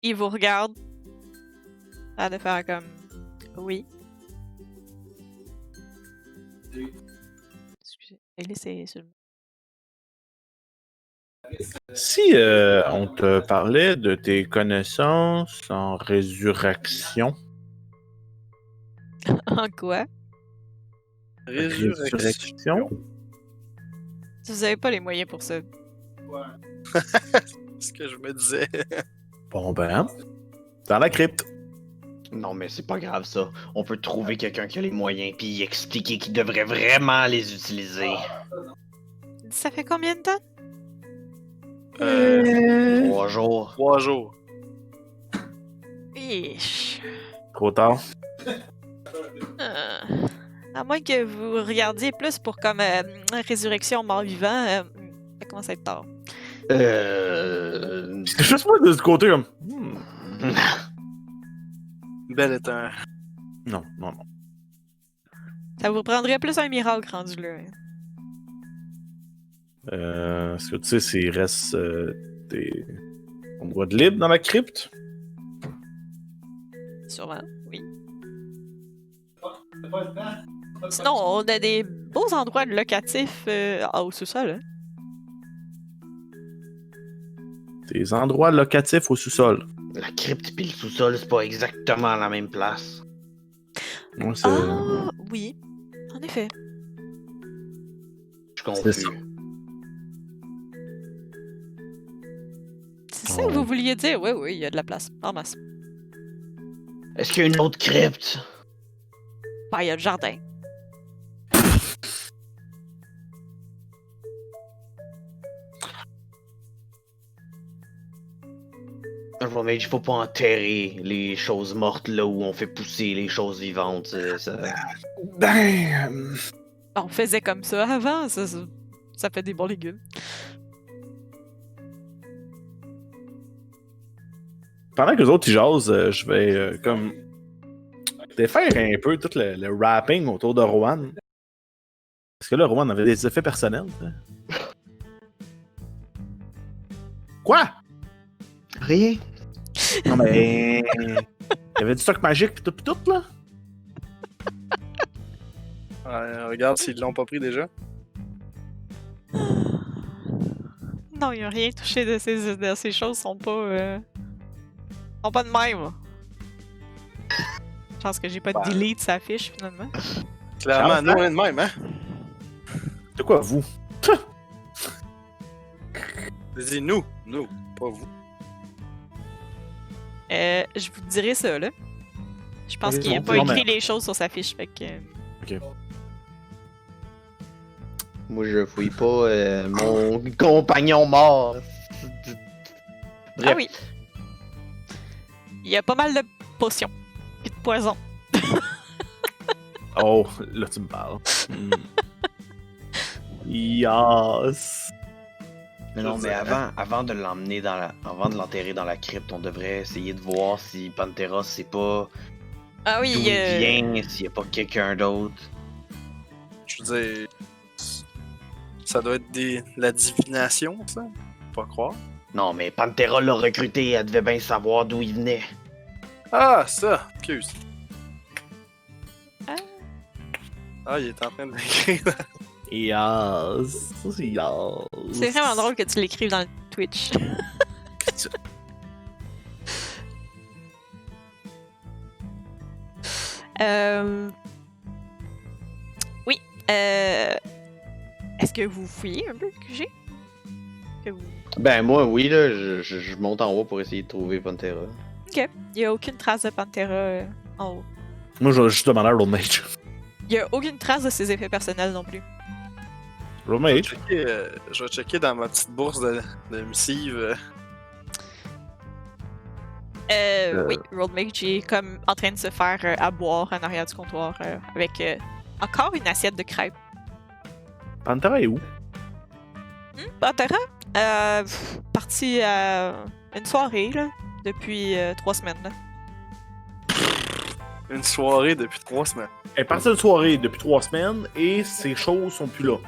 il vous regarde. Ça a de faire comme oui. Excusez. Ellie, c'est sur le. Si on te parlait de tes connaissances en résurrection. En quoi? Résurrection. Vous avez pas les moyens pour ça. C'est ce que je me disais. Bon ben, dans la crypte. Non, mais c'est pas grave, ça. On peut trouver quelqu'un qui a les moyens puis y expliquer qu'il devrait vraiment les utiliser. Ça fait combien de temps? 3 jours. 3 jours. Ish. Trop tard. À moins que vous regardiez plus pour comme résurrection mort-vivant, ça commence à être tard. C'est juste moi de ce côté comme. Belle est un. Non. Ça vous prendrait plus un miracle rendu là. Hein. Est-ce que tu sais s'il reste des endroits de libre dans la crypte? Sûrement, oui. Sinon, on a des beaux endroits locatifs au sous-sol. Hein. Des endroits locatifs au sous-sol. La crypte pis le sous-sol, c'est pas exactement la même place. Ouais, c'est... Ah, oui. En effet. Je comprends. C'est ça. C'est ça que vous vouliez dire? Oui, il y a de la place. En masse. Est-ce qu'il y a une autre crypte? Ben, il y a le jardin. Il faut pas enterrer les choses mortes là où on fait pousser les choses vivantes. Ça... Ben... On faisait comme ça avant, ça fait des bons légumes. Pendant que les autres ils jasent, je vais comme défaire un peu tout le rapping autour de Rowan. Parce que là, Rowan avait des effets personnels. Hein? Quoi? Rien. Non mais... Il y avait du stock magique pis tout là? Regarde s'ils l'ont pas pris déjà. Non, ils n'ont rien touché de ces choses, sont pas de même. Je pense que j'ai pas de delete sa fiche finalement. Clairement, nous, on est de même, hein? De quoi, vous? Vas-y, nous, pas vous. Je vous dirai ça, là. Je pense qu'il a pas écrit les choses sur sa fiche, fait que... Ok. Moi, je fouille pas mon compagnon mort. Bref. Ah oui! Il y a pas mal de potions. Pis de poison. Oh, là tu me parles. Yes! Mais non, mais avant de l'emmener avant de l'enterrer dans la crypte, on devrait essayer de voir si Pantera c'est pas Ah oui, d'où il vient, s'il y a pas quelqu'un d'autre. Je veux dire, ça doit être la divination, ça? Pas croire. Non, mais Pantera l'a recruté, elle devait bien savoir d'où il venait. Ah, ça! Excuse. Ah. Ah, il est en train de l'écrire. Yes! C'est vraiment drôle que tu l'écrives dans le Twitch. Oui. Est-ce que vous fouillez un peu le QG? Que vous... Ben, moi, oui, là, je monte en haut pour essayer de trouver Pantera. Ok. Il n'y a aucune trace de Pantera en haut. Moi, je vais juste demander à Roll Mage. Il n'y a aucune trace de ses effets personnels non plus. Roll Je Mage? vais checker dans ma petite bourse de missive. Oui, Road Mage est comme en train de se faire à boire en arrière du comptoir avec encore une assiette de crêpes. Pantera est où? Pantera, parti à une soirée là, depuis 3 semaines. Là. Une soirée depuis 3 semaines. Elle est partie de soirée depuis 3 semaines et ses choses sont plus là.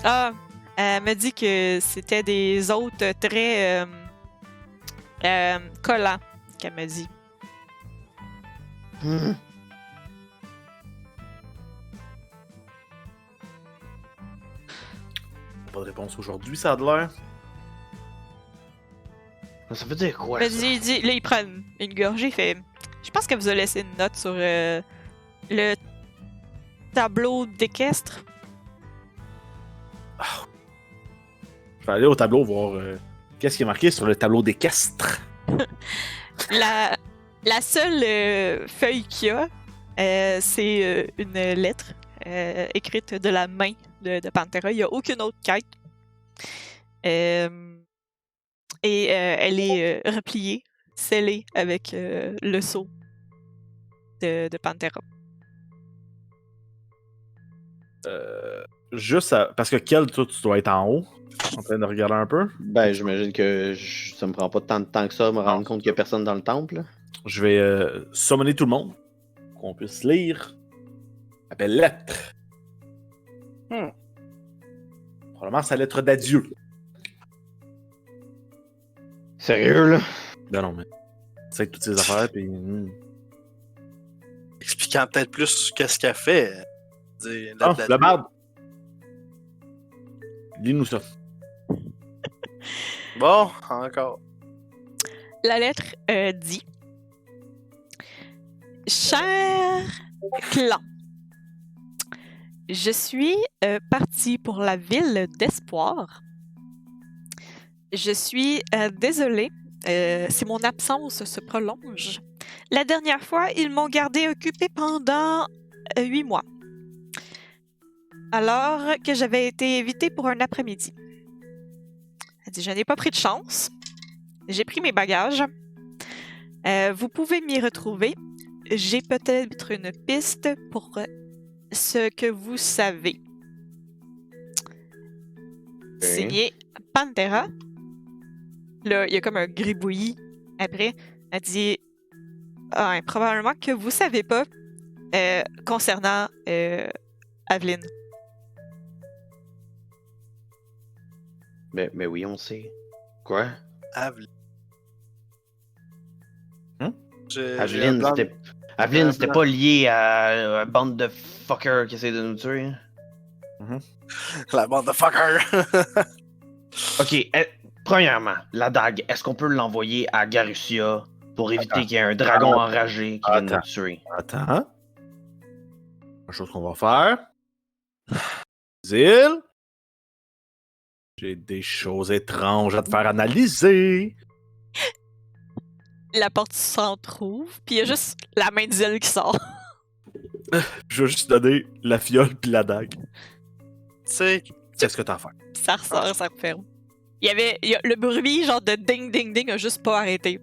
Ah, elle m'a dit que c'était des hôtes très collants, qu'elle m'a dit. Pas de réponse aujourd'hui, ça a de l'air. Ça veut dire quoi, Elle ça? m'a dit, là, il prend une gorgée, il fait... Je pense qu'elle vous a laissé une note sur le tableau d'équestre. Je vais aller au tableau voir qu'est-ce qui est marqué sur le tableau d'équestre. La seule feuille qu'il y a, c'est une lettre écrite de la main de Pantera. Il n'y a aucune autre quête. Et elle est repliée, scellée avec le sceau de Pantera. Juste parce que Kel, toi, tu dois être en haut, en train de regarder un peu. Ben, j'imagine que ça me prend pas tant de temps que ça à me rendre compte qu'il y a personne dans le temple. Je vais summoner tout le monde, qu'on puisse lire la belle lettre. Probablement sa lettre d'adieu. Sérieux, là? Ben non, mais c'est toutes ces affaires, puis... Expliquant peut-être plus qu'est-ce qu'elle fait. Dire, Ah, le barde! Lis-nous ça. Bon, encore. La lettre dit Cher clan, je suis parti pour la ville d'Espoir. Je suis désolée si mon absence se prolonge. La dernière fois, ils m'ont gardé occupée pendant 8 mois. Alors que j'avais été invitée pour un après-midi. Elle dit, je n'ai pas pris de chance. J'ai pris mes bagages. Vous pouvez m'y retrouver. J'ai peut-être une piste pour ce que vous savez. Signé Pantera. Là, il y a comme un gribouillis. Après, elle dit probablement que vous savez pas concernant Aveline. Mais oui, on sait. Quoi? Aveline. Aveline, c'était pas lié à une bande de fuckers qui essaient de nous tuer. La bande de fuckers! Ok, premièrement, la dague, est-ce qu'on peut l'envoyer à Garussia pour éviter qu'il y ait un dragon enragé qui vienne nous tuer? Attends. La chose qu'on va faire. Zil. J'ai des choses étranges à te faire analyser. La porte s'entrouvre, puis il y a juste la main de Zil qui sort. Je vais juste donner la fiole puis la dague. Tu sais, Qu'est-ce que t'as à faire? Ça ressort, ça referme. Le bruit genre de ding ding ding a juste pas arrêté.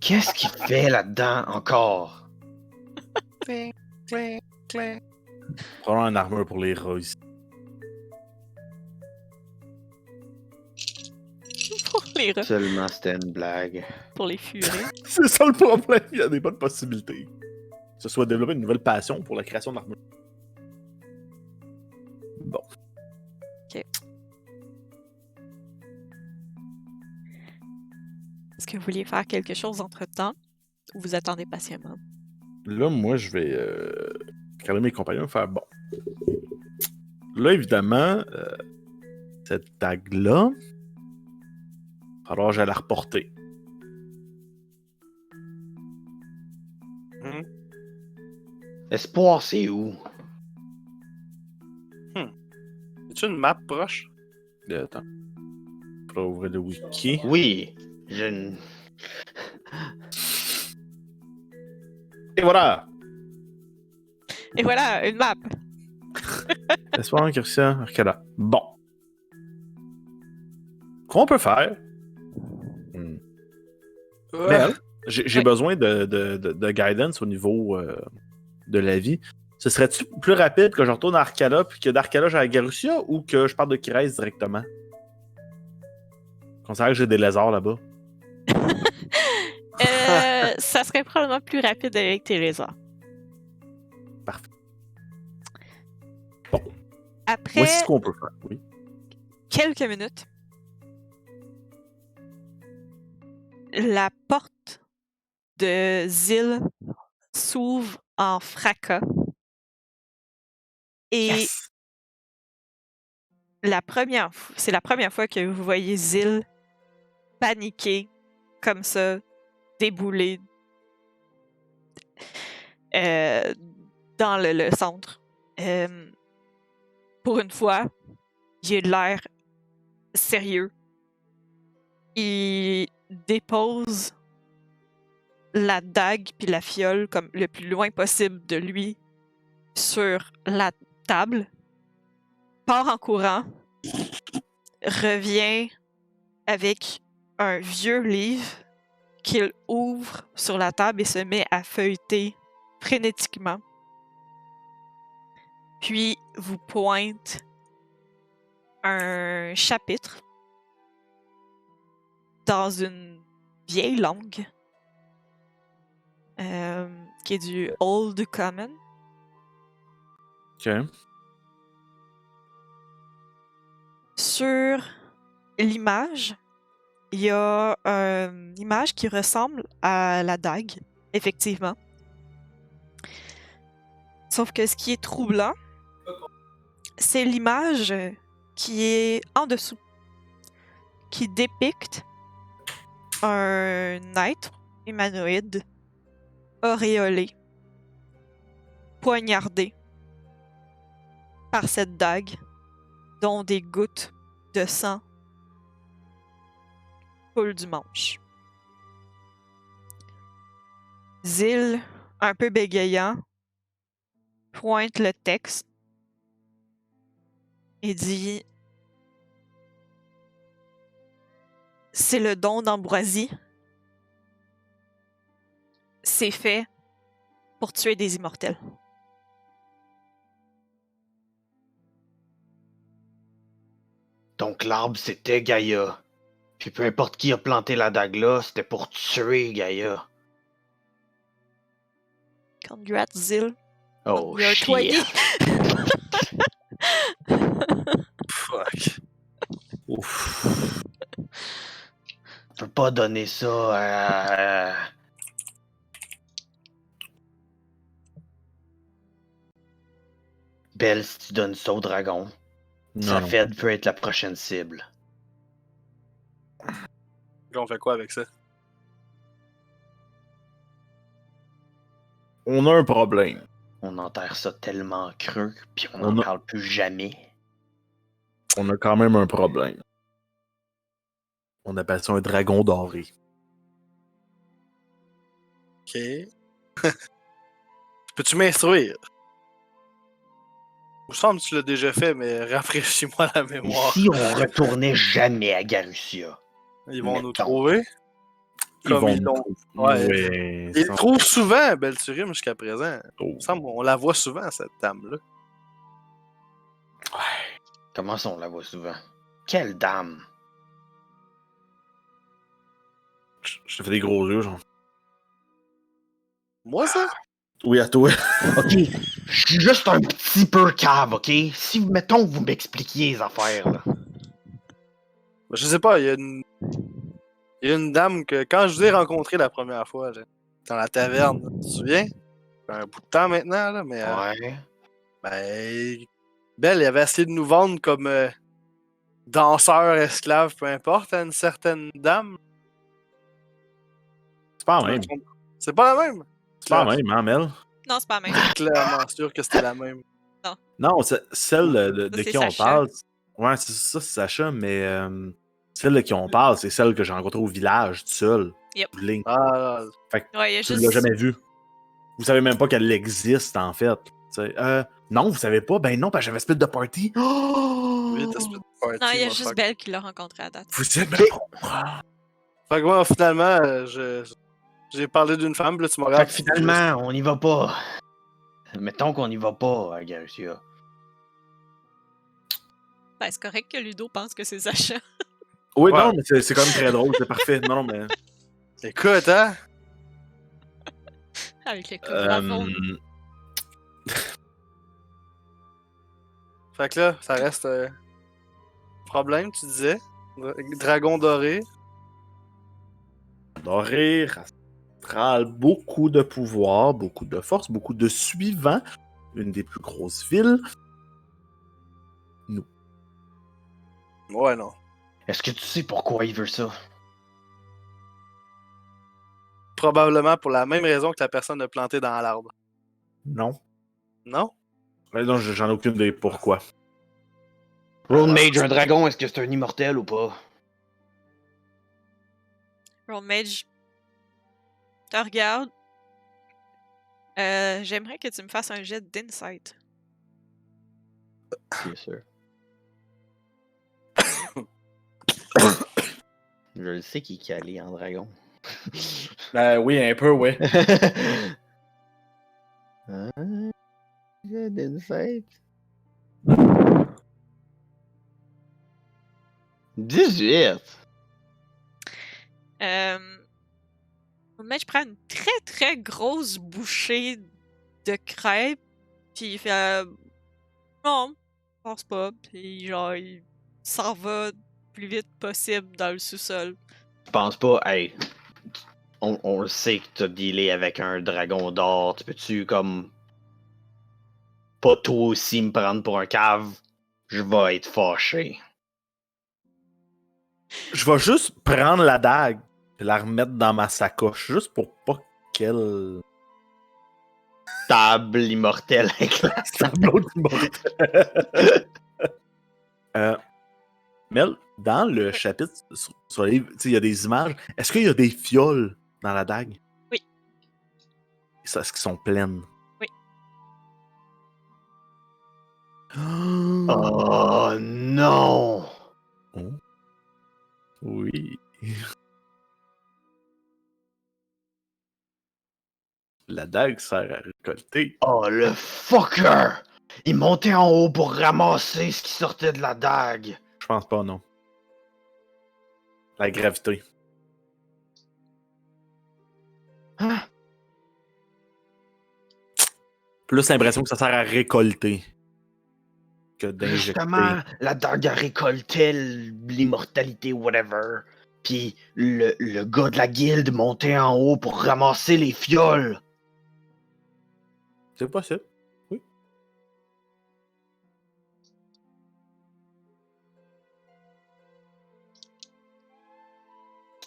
Qu'est-ce qu'il fait là-dedans encore? Probablement une armure pour les rats ici. Pour les rats, Seulement c'était une blague. pour les furies. C'est ça le problème, il y a des bonnes possibilités. Que ce soit développer une nouvelle passion pour la création d'armure. Bon. Ok. Est-ce que vous vouliez faire quelque chose entre-temps ou vous attendez patiemment? Là, moi, je vais regarder mes compagnons et faire bon. Là, évidemment, cette dague-là, alors je vais la reporter. Espoir, c'est où? As-tu une map proche? Attends. Je vais ouvrir le wiki. Oui, je... Et voilà! Et voilà, une map. Espoir, Christian, Arcada. Bon. Qu'on peut faire? Mel, j'ai Oui. besoin de guidance au niveau de la vie. Ce serait-tu plus rapide que je retourne à Arcala puis que d'Arcala j'aille à Garussia ou que je parte de Kirez directement? Considère que j'ai des lézards là-bas. Ça serait probablement plus rapide avec tes lézards. Parfait. Bon. Après Voici ce qu'on peut faire. Oui. quelques minutes, la porte de Zil s'ouvre en fracas. Et Yes! c'est la première fois que vous voyez Zil paniquer comme ça, débouler dans le centre. Pour une fois, il a de l'air sérieux. Il dépose la dague puis la fiole comme le plus loin possible de lui sur la table, part en courant, revient avec un vieux livre qu'il ouvre sur la table et se met à feuilleter frénétiquement. Puis vous pointe un chapitre dans une vieille langue qui est du Old Common. Ok. Sur l'image, il y a une image qui ressemble à la dague, effectivement. Sauf que ce qui est troublant, c'est l'image qui est en dessous, qui dépicte un être humanoïde auréolé, poignardé par cette dague, dont des gouttes de sang coulent du manche. Zil, un peu bégayant, pointe le texte et dit: c'est le don d'Ambroisie. C'est fait pour tuer des immortels. Donc l'arbre, c'était Gaïa. Puis peu importe qui a planté la dague là, c'était pour tuer Gaïa. Congrats, Zil. Oh, You're shit. 20. Fuck. Ouf. On peut pas donner ça à... Belle, si tu donnes ça au dragon, sa Non. fête peut être la prochaine cible. Là, on fait quoi avec ça? On a un problème. On enterre ça tellement creux, puis on On n'en a- parle plus jamais. On a quand même un problème. On appelle ça un dragon doré. Ok. Peux-tu m'instruire? Il me semble que tu l'as déjà fait, mais rafraîchis-moi la Et mémoire. si on retournait jamais à Garussia? Ils vont nous mettons. trouver. Comme ils l'ont. Ouais. Ouais, Ils le trouvent souvent, Belturim, jusqu'à présent. Oh. Il me semble qu'on la voit souvent, cette dame-là. Comment ça, on la voit souvent? Quelle dame! Je te fais des gros yeux, genre. Moi, ça? Oui, à toi. Ok, je suis juste un petit peu cave, ok? Si, mettons, vous m'expliquiez les affaires, là. Je sais pas, il y a une dame que, quand je vous ai rencontré la première fois, là, dans la taverne, tu te souviens? Ça fait un bout de temps maintenant, là, mais Ouais. ben, Belle, il avait essayé de nous vendre comme danseur, esclave, peu importe, à une certaine dame. C'est pas la même. C'est pas la même. C'est pas la même, hein, Mel? Non, c'est pas la même. Clairement sûr que c'était la même. Non, celle de c'est qui on Sacha. parle. Ouais, c'est ça, c'est Sacha, mais celle de qui on parle, c'est celle que j'ai rencontrée au village, toute seule. Yep. Link. Ah, Fait que Ouais, il y a tu juste. l'as jamais vue. Vous savez même pas qu'elle existe, en fait. Non, vous savez pas? Ben non, parce que j'avais split de party. oui, t'as split party, Non, il y a moi, juste fuck. Belle qui l'a rencontré à date. Vous êtes même pas. Fait que moi, finalement, j'ai parlé d'une femme, puis là, tu me Fait regardes. que finalement, on y va pas. Mettons qu'on y va pas, Garcia. Ben, c'est correct que Ludo pense que c'est Sacha. Oui, Ouais. non, mais c'est quand même très drôle, c'est parfait. Non, mais. Écoute, hein? Avec le couvre-fond. Fait que là, ça reste problème, tu disais. Dragon doré. Doré, astral, beaucoup de pouvoir, beaucoup de force, beaucoup de suivants. Une des plus grosses villes. Ouais, non. Est-ce que tu sais pourquoi il veut ça? Probablement pour la même raison que la personne a planté dans l'arbre. Non. Non? Mais non, j'en ai aucune idée pourquoi. Road Mage, un dragon, est-ce que c'est un immortel ou pas? Roll Mage te regarde. J'aimerais que tu me fasses un jet d'insight. Bien sûr. Je le sais qui est calé en dragon. Oui, un peu, ouais. Hein? J'ai d'insight. 18! Roll Mage prend une très très grosse bouchée de crêpes, puis il fait non, je pense pas, puis genre il s'en va le plus vite possible dans le sous-sol. Je pense pas, hey, on le sait que t'as dealé avec un dragon d'or, tu peux-tu comme pas toi aussi me prendre pour un cave? Je vais être fâché. Je vais juste prendre la dague et la remettre dans ma sacoche, juste pour pas qu'elle. Table immortelle avec la Tableau d'immortel. Mel, dans le chapitre sur le livre, il y a des images. Est-ce qu'il y a des fioles dans la dague? Oui. Est-ce qu'elles sont pleines? Oui. Oh non! Oh. Oui. La dague sert à récolter. Oh le fucker! Il montait en haut pour ramasser ce qui sortait de la dague. Je pense pas, non. La gravité. Hein? Plus l'impression que ça sert à récolter que d'injecter. Justement, la dague a récolté l'immortalité, whatever. Puis le gars de la guilde montait en haut pour ramasser les fioles. C'est possible. Oui.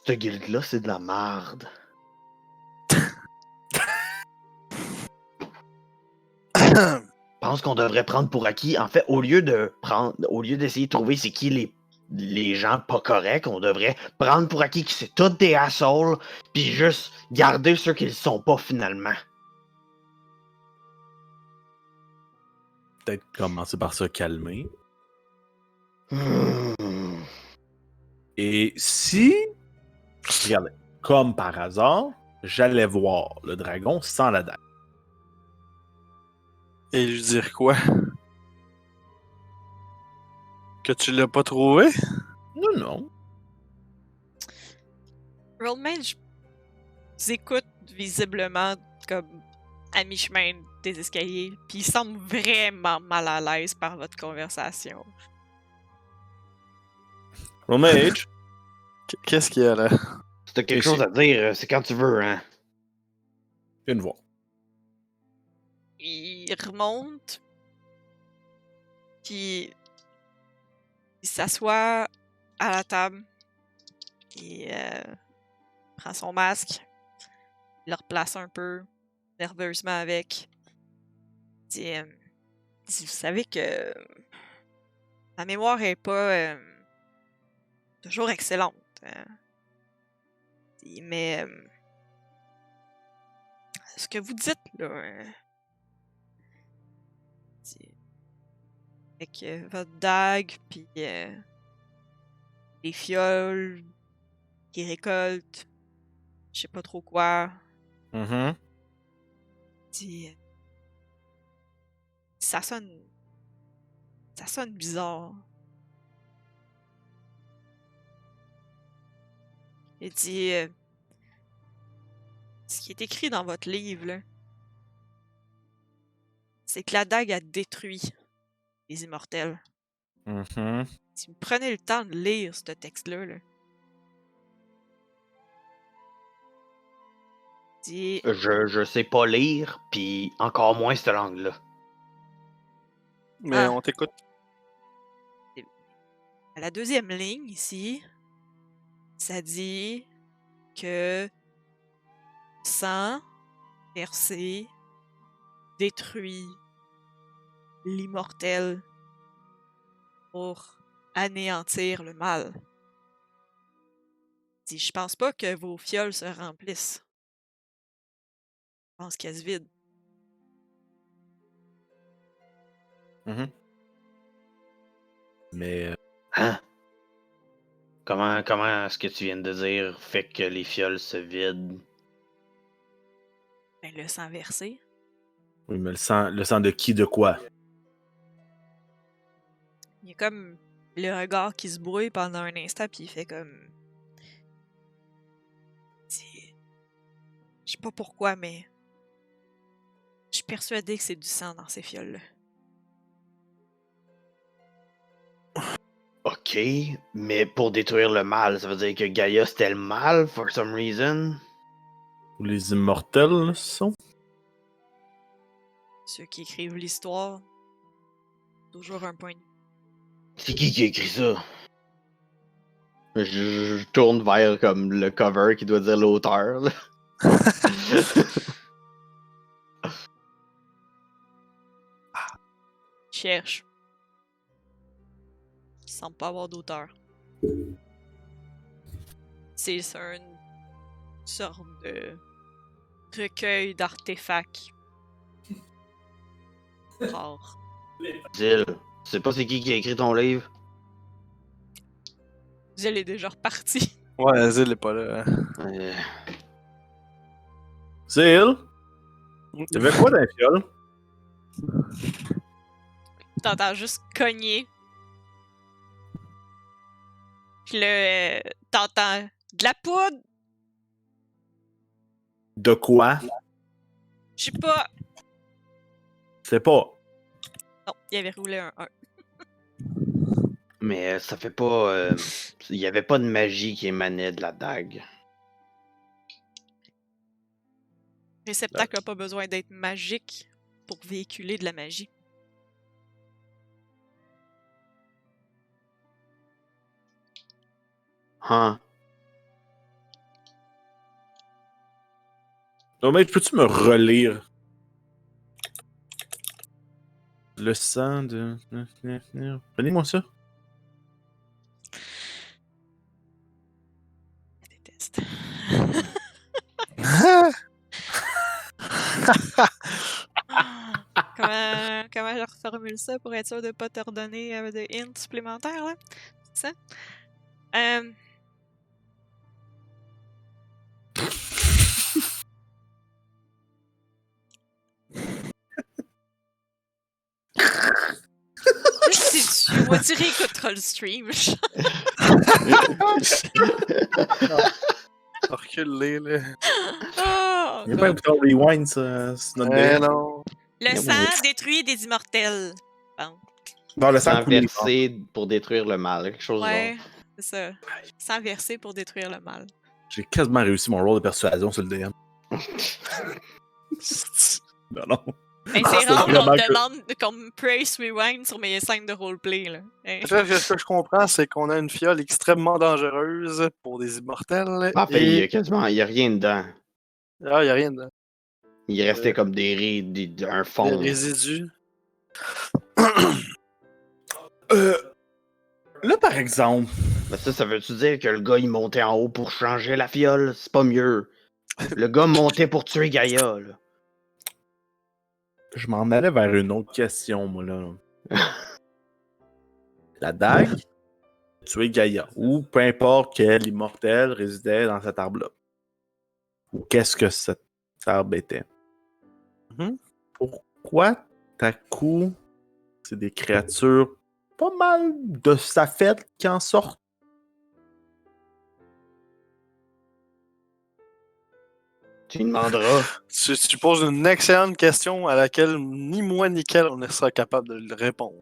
Cette guilde-là, c'est de la merde. Je pense qu'on devrait prendre pour acquis. En fait, au lieu d'essayer de trouver c'est qui les gens pas corrects, on devrait prendre pour acquis que c'est tous des assholes, puis juste garder ceux qui le sont pas finalement. Peut-être commencer par se calmer. Hmm. Et si, regardez, comme par hasard, j'allais voir le dragon sans la dague. Et lui dire quoi? Que tu l'as pas trouvé? Non, non. Roll Mage vous écoute visiblement comme à mi-chemin des escaliers, puis il semble vraiment mal à l'aise par votre conversation. Romage, Qu'est-ce qu'il y a là? Si t'as quelque Ici. chose à dire, c'est quand tu veux, hein. une voix. Il remonte, puis il s'assoit à la table, il prend son masque, il le replace un peu nerveusement avec, Vous savez que ma mémoire est pas toujours excellente. Mais ce que vous dites, là, avec votre dague, puis les fioles qui récoltent, je sais pas trop quoi, Mhm. ça sonne bizarre. Il dit, ce qui est écrit dans votre livre, là, c'est que la dague a détruit les immortels. Mhm. Si vous prenez le temps de lire ce texte-là, là, dit, Je sais pas lire, puis encore moins cette langue-là. Mais Ah. on t'écoute. à la deuxième ligne ici, ça dit que sang versé détruit l'immortel pour anéantir le mal. Dit, je pense pas que vos fioles se remplissent. Je pense qu'elles se vident. Mhm. Mais Hein? Comment ce que tu viens de dire fait que les fioles se vident? Ben, le sang versé. oui, mais le sang de qui, de quoi? Il y a comme le regard qui se brouille pendant un instant, puis il fait comme. Je sais pas pourquoi, mais. Je suis persuadée que c'est du sang dans ces fioles-là. Ok, mais pour détruire le mal, ça veut dire que Gaïa c'était le mal, for some reason? Ou les immortels, là, ce sont? Ceux qui écrivent l'histoire, toujours un point de vue. C'est qui a écrit ça? Je tourne vers comme le cover qui doit dire l'auteur. Là. Cherche. Il semble pas avoir d'auteur. C'est une sorte de recueil d'artefacts rares. Zil, tu sais pas c'est qui a écrit ton livre? Elle est déjà repartie. Ouais, Zil est pas là. Euh, Zil? T'avais quoi dans les fioles? T'entends juste cogner. Puis là, t'entends de la poudre. De quoi? Je sais pas. C'est pas. Non, il avait roulé un 1. Mais ça fait pas. Il y avait pas de magie qui émanait de la dague. Le réceptacle a pas besoin d'être magique pour véhiculer de la magie. Hein? Non, mais peux-tu me relire? Le sang de. Prenez-moi ça. Je déteste. Comment je reformule ça pour être sûr de pas te redonner de hints supplémentaires, là? C'est ça? Si tu moi, tu réécouteras le stream. Recule-les, là. Oh, Il n'y a pas un bouton rewind, ça, c'est notre Eh délai. non. le sang détruit des immortels. Bon. Non, le sang Sans coulé. verser pour détruire le mal, quelque chose Ouais, du genre. c'est ça. Sans verser pour détruire le mal. J'ai quasiment réussi mon rôle de persuasion sur le DM. Non, non. Ben, c'est rare qu'on vraiment me que- demande qu'on me praise rewind sur mes scènes de roleplay, là. Hein? Là, ce que je comprends, c'est qu'on a une fiole extrêmement dangereuse pour des immortels. En fait, il y Et... a quasiment. Il y a rien dedans. Ah, y a rien dedans. Il restait comme un Les fond. résidus. Là, par exemple, Mais ça veut-tu dire que le gars, il montait en haut pour changer la fiole? C'est pas mieux. Le gars montait pour tuer Gaïa, là. je m'en allais vers une autre question, moi, là. La dague, tuer Gaïa, ou peu importe quel immortel résidait dans cet arbre-là. Ou qu'est-ce que cet arbre était. Mhm. Pourquoi, ta coup, c'est des créatures pas mal de sa fête qui en sortent? Tu lui demanderas. Tu poses une excellente question à laquelle ni moi ni quel on ne sera capable de répondre.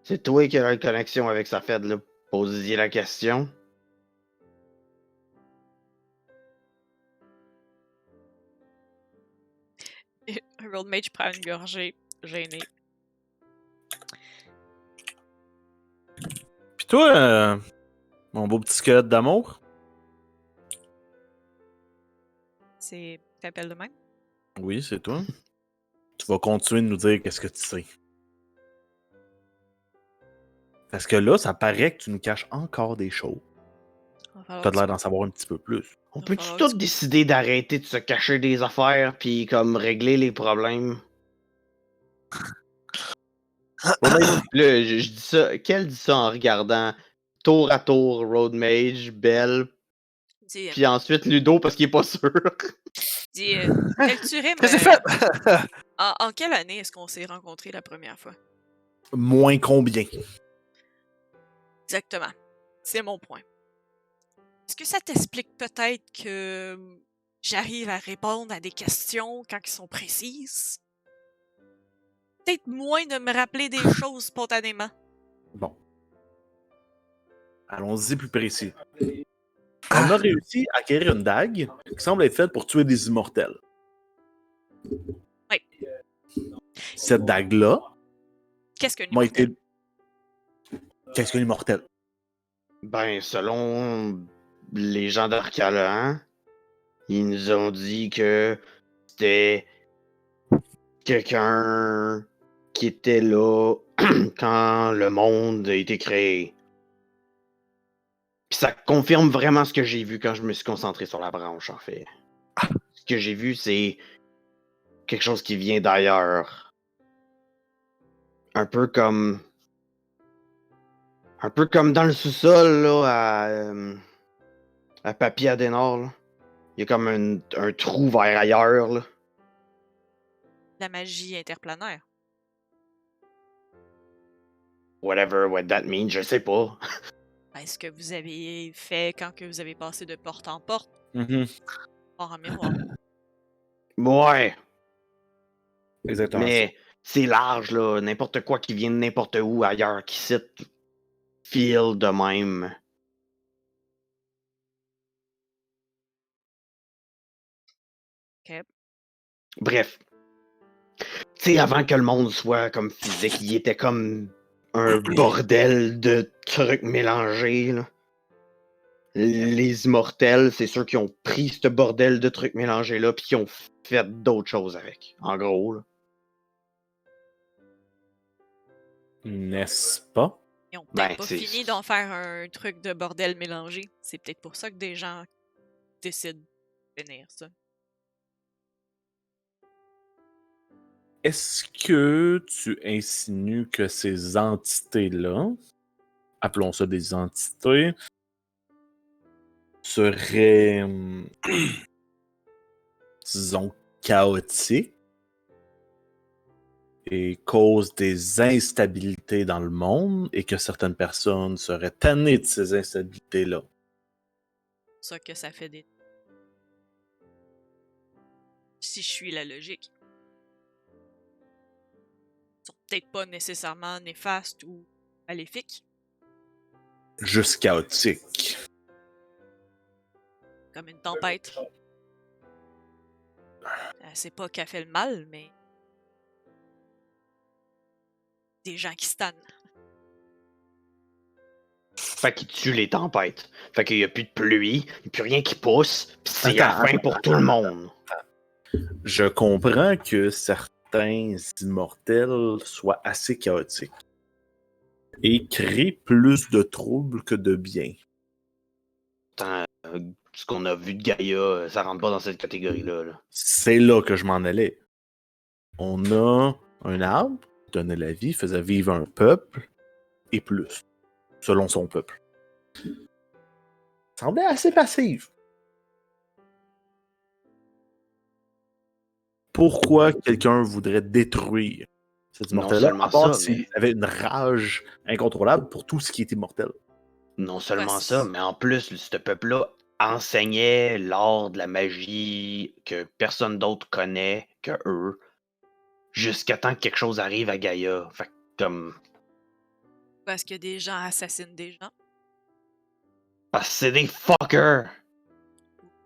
C'est toi qui as une connexion avec sa fête, là. Posez-y la question. Road Mage prend une gorgée, gêné. Puis toi, mon beau petit squelette d'amour? C'est. T'appelles de même? Oui, c'est toi. Tu vas continuer de nous dire qu'est-ce que tu sais. Parce que là, ça paraît que tu nous caches encore des choses. Va falloir T'as que l'air tu- d'en savoir un petit peu plus. On va peut-tu falloir tous que tu- décider d'arrêter de se cacher des affaires puis comme régler les problèmes? Là, je dis ça. Quel dit ça en regardant tour à tour Road Mage, Belle, Dis, puis ensuite Ludo parce qu'il est pas sûr. dis, Telturim, Qu'est-ce que c'est fait? en quelle année est-ce qu'on s'est rencontrés la première fois? Moins combien? Exactement. C'est mon point. Est-ce que ça t'explique peut-être que j'arrive à répondre à des questions quand elles sont précises? Peut-être moins de me rappeler des choses spontanément. Bon. Allons-y plus précis. On a réussi à acquérir une dague qui semble être faite pour tuer des immortels. Oui. Cette dague-là Qu'est-ce qu'un m'a immortel? été. Qu'est-ce qu'un immortel? Ben, selon les gens d'Arcalan, ils nous ont dit que c'était quelqu'un qui était là quand le monde a été créé. Puis ça confirme vraiment ce que j'ai vu quand je me suis concentré sur la branche, en fait. Ce que j'ai vu, c'est quelque chose qui vient d'ailleurs. Un peu comme... Un peu comme dans le sous-sol, là, à Papy Adenor, là. Il y a comme un trou vers ailleurs, là. La magie interplanaire. Whatever what that means, je sais pas. Est-ce que vous avez fait quand que vous avez passé de porte en porte, Mm-hmm. hors en miroir? Ouais, Exactement. mais c'est large, là. N'importe quoi qui vient de n'importe où ailleurs, qui cite feel de même. Ok. Bref. Tu sais, avant que le monde soit comme physique, il était comme un bordel de trucs mélangés, là. Les immortels, c'est ceux qui ont pris ce bordel de trucs mélangés-là, puis qui ont fait d'autres choses avec. En gros, là. N'est-ce pas? Ils ont peut-être Ben, pas c'est- fini d'en faire un truc de bordel mélangé. C'est peut-être pour ça que des gens décident de venir ça. Est-ce que tu insinues que ces entités-là, appelons ça des entités, seraient, disons, chaotiques et causent des instabilités dans le monde et que certaines personnes seraient tannées de ces instabilités-là? C'est ça que ça fait des. Si je suis la logique. Ils sont peut-être pas nécessairement néfastes ou maléfiques, Juste chaotiques. comme une tempête. C'est pas qu'elle fait le mal, mais. Des gens qui se tannent. Fait qu'il tue les tempêtes. Fait qu'il y a plus de pluie, il n'y a plus rien qui pousse, pis c'est la Attends, fin pour tout le monde. Je comprends que certains immortels soient assez chaotiques et créent plus de troubles que de bien. Attends, ce qu'on a vu de Gaïa, ça rentre pas dans cette catégorie-là. Là. C'est là que je m'en allais. On a un arbre, donnait la vie, faisait vivre un peuple, et plus, selon son peuple. Semblait assez passif. Pourquoi quelqu'un voudrait détruire cet Non immortel-là, seulement à part ça, s'il avait une rage incontrôlable pour tout ce qui est immortel? Non seulement Ouais, ça, mais en plus, ce peuple-là enseignait l'art de la magie que personne d'autre connaît que eux, jusqu'à temps que quelque chose arrive à Gaïa. Fait que, comme. Parce que des gens assassinent des gens. Parce que c'est des fuckers!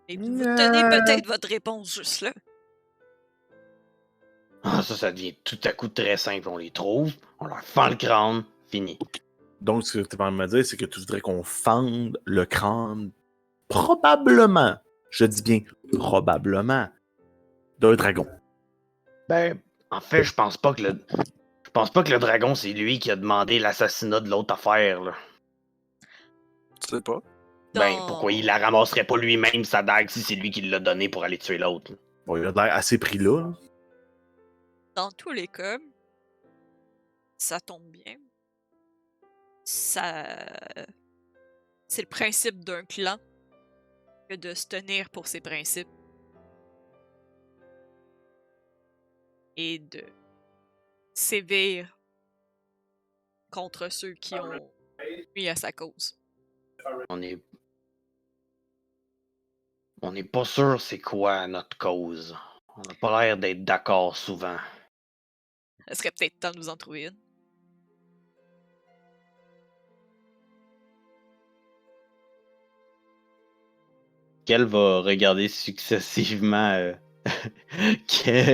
Et vous tenez peut-être votre réponse juste là. Ah, ça devient tout à coup très simple. On les trouve, on leur fend le crâne, fini. Donc, ce que tu vas me dire, c'est que tu voudrais qu'on fende le crâne, probablement, je dis bien probablement, d'un dragon. Ben, en fait, je pense pas que le dragon, c'est lui qui a demandé l'assassinat de l'autre affaire, là. Tu sais pas. Ben, pourquoi il la ramasserait pas lui-même, sa dague, si c'est lui qui l'a donné pour aller tuer l'autre? Là? Bon, il a l'air assez pris là. Dans tous les cas, ça tombe bien. Ça. C'est le principe d'un clan que de se tenir pour ses principes. Et de sévir contre ceux qui ont nuit à sa cause. On n'est pas sûr c'est quoi notre cause. On n'a pas l'air d'être d'accord souvent. Ça serait peut-être temps de nous en trouver une. Qu'elle va regarder successivement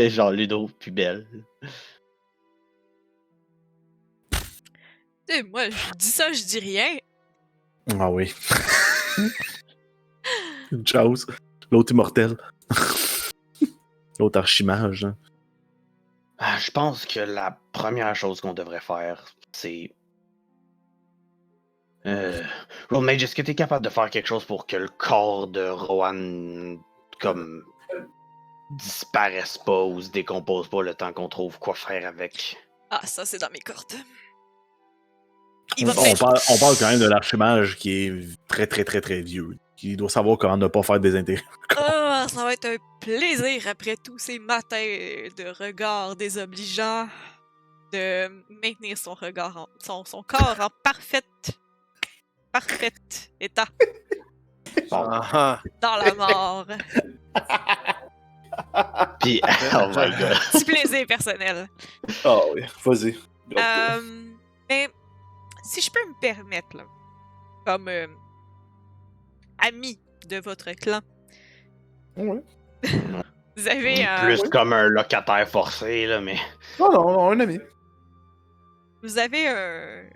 genre Ludo plus belle. Tu sais, moi, je dis ça, je dis rien. Ah oui. Une chose. L'autre immortel. L'autre archimage. Hein. Je pense que la première chose qu'on devrait faire, c'est. Rollmage, est-ce que t'es capable de faire quelque chose pour que le corps de Rohan, comme, disparaisse pas ou se décompose pas le temps qu'on trouve quoi faire avec? Ah, ça, c'est dans mes cordes. On parle quand même de l'archimage qui est très très très très vieux. Qui doit savoir comment ne pas faire des intérêts. Ah, ça va être un plaisir après tous ces matins de regard désobligeant de maintenir son regard, son corps en parfait état Ah, dans la mort. Puis, oh my god. Petit plaisir personnel. Ah oui, vas-y. Mais si je peux me permettre, là, comme ami de votre clan, Ouais. vous avez Plus comme un locataire forcé, là, mais. Non, non, un ami. vous avez un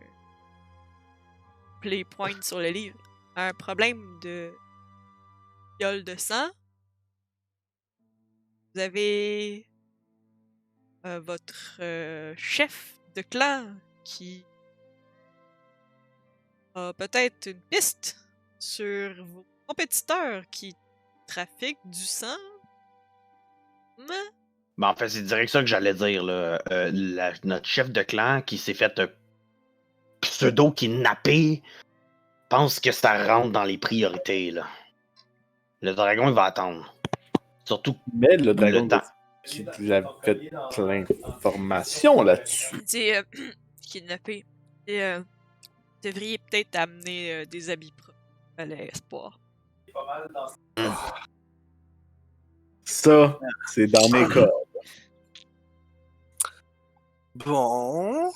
play point sur le livre, un problème de viol de sang. Vous avez votre chef de clan qui a peut-être une piste sur vos compétiteurs qui trafiquent du sang. Ben, en fait, c'est direct ça que j'allais dire, là. Notre chef de clan qui s'est fait pseudo-kidnapper pense que ça rentre dans les priorités, là. Le dragon, il va attendre. Surtout Mais le dragon le temps. qui avait l'information là-dessus. C'est kidnappé. Et devriez peut-être amener des habits propres à l'espoir. Ça, c'est dans mes corps. bon.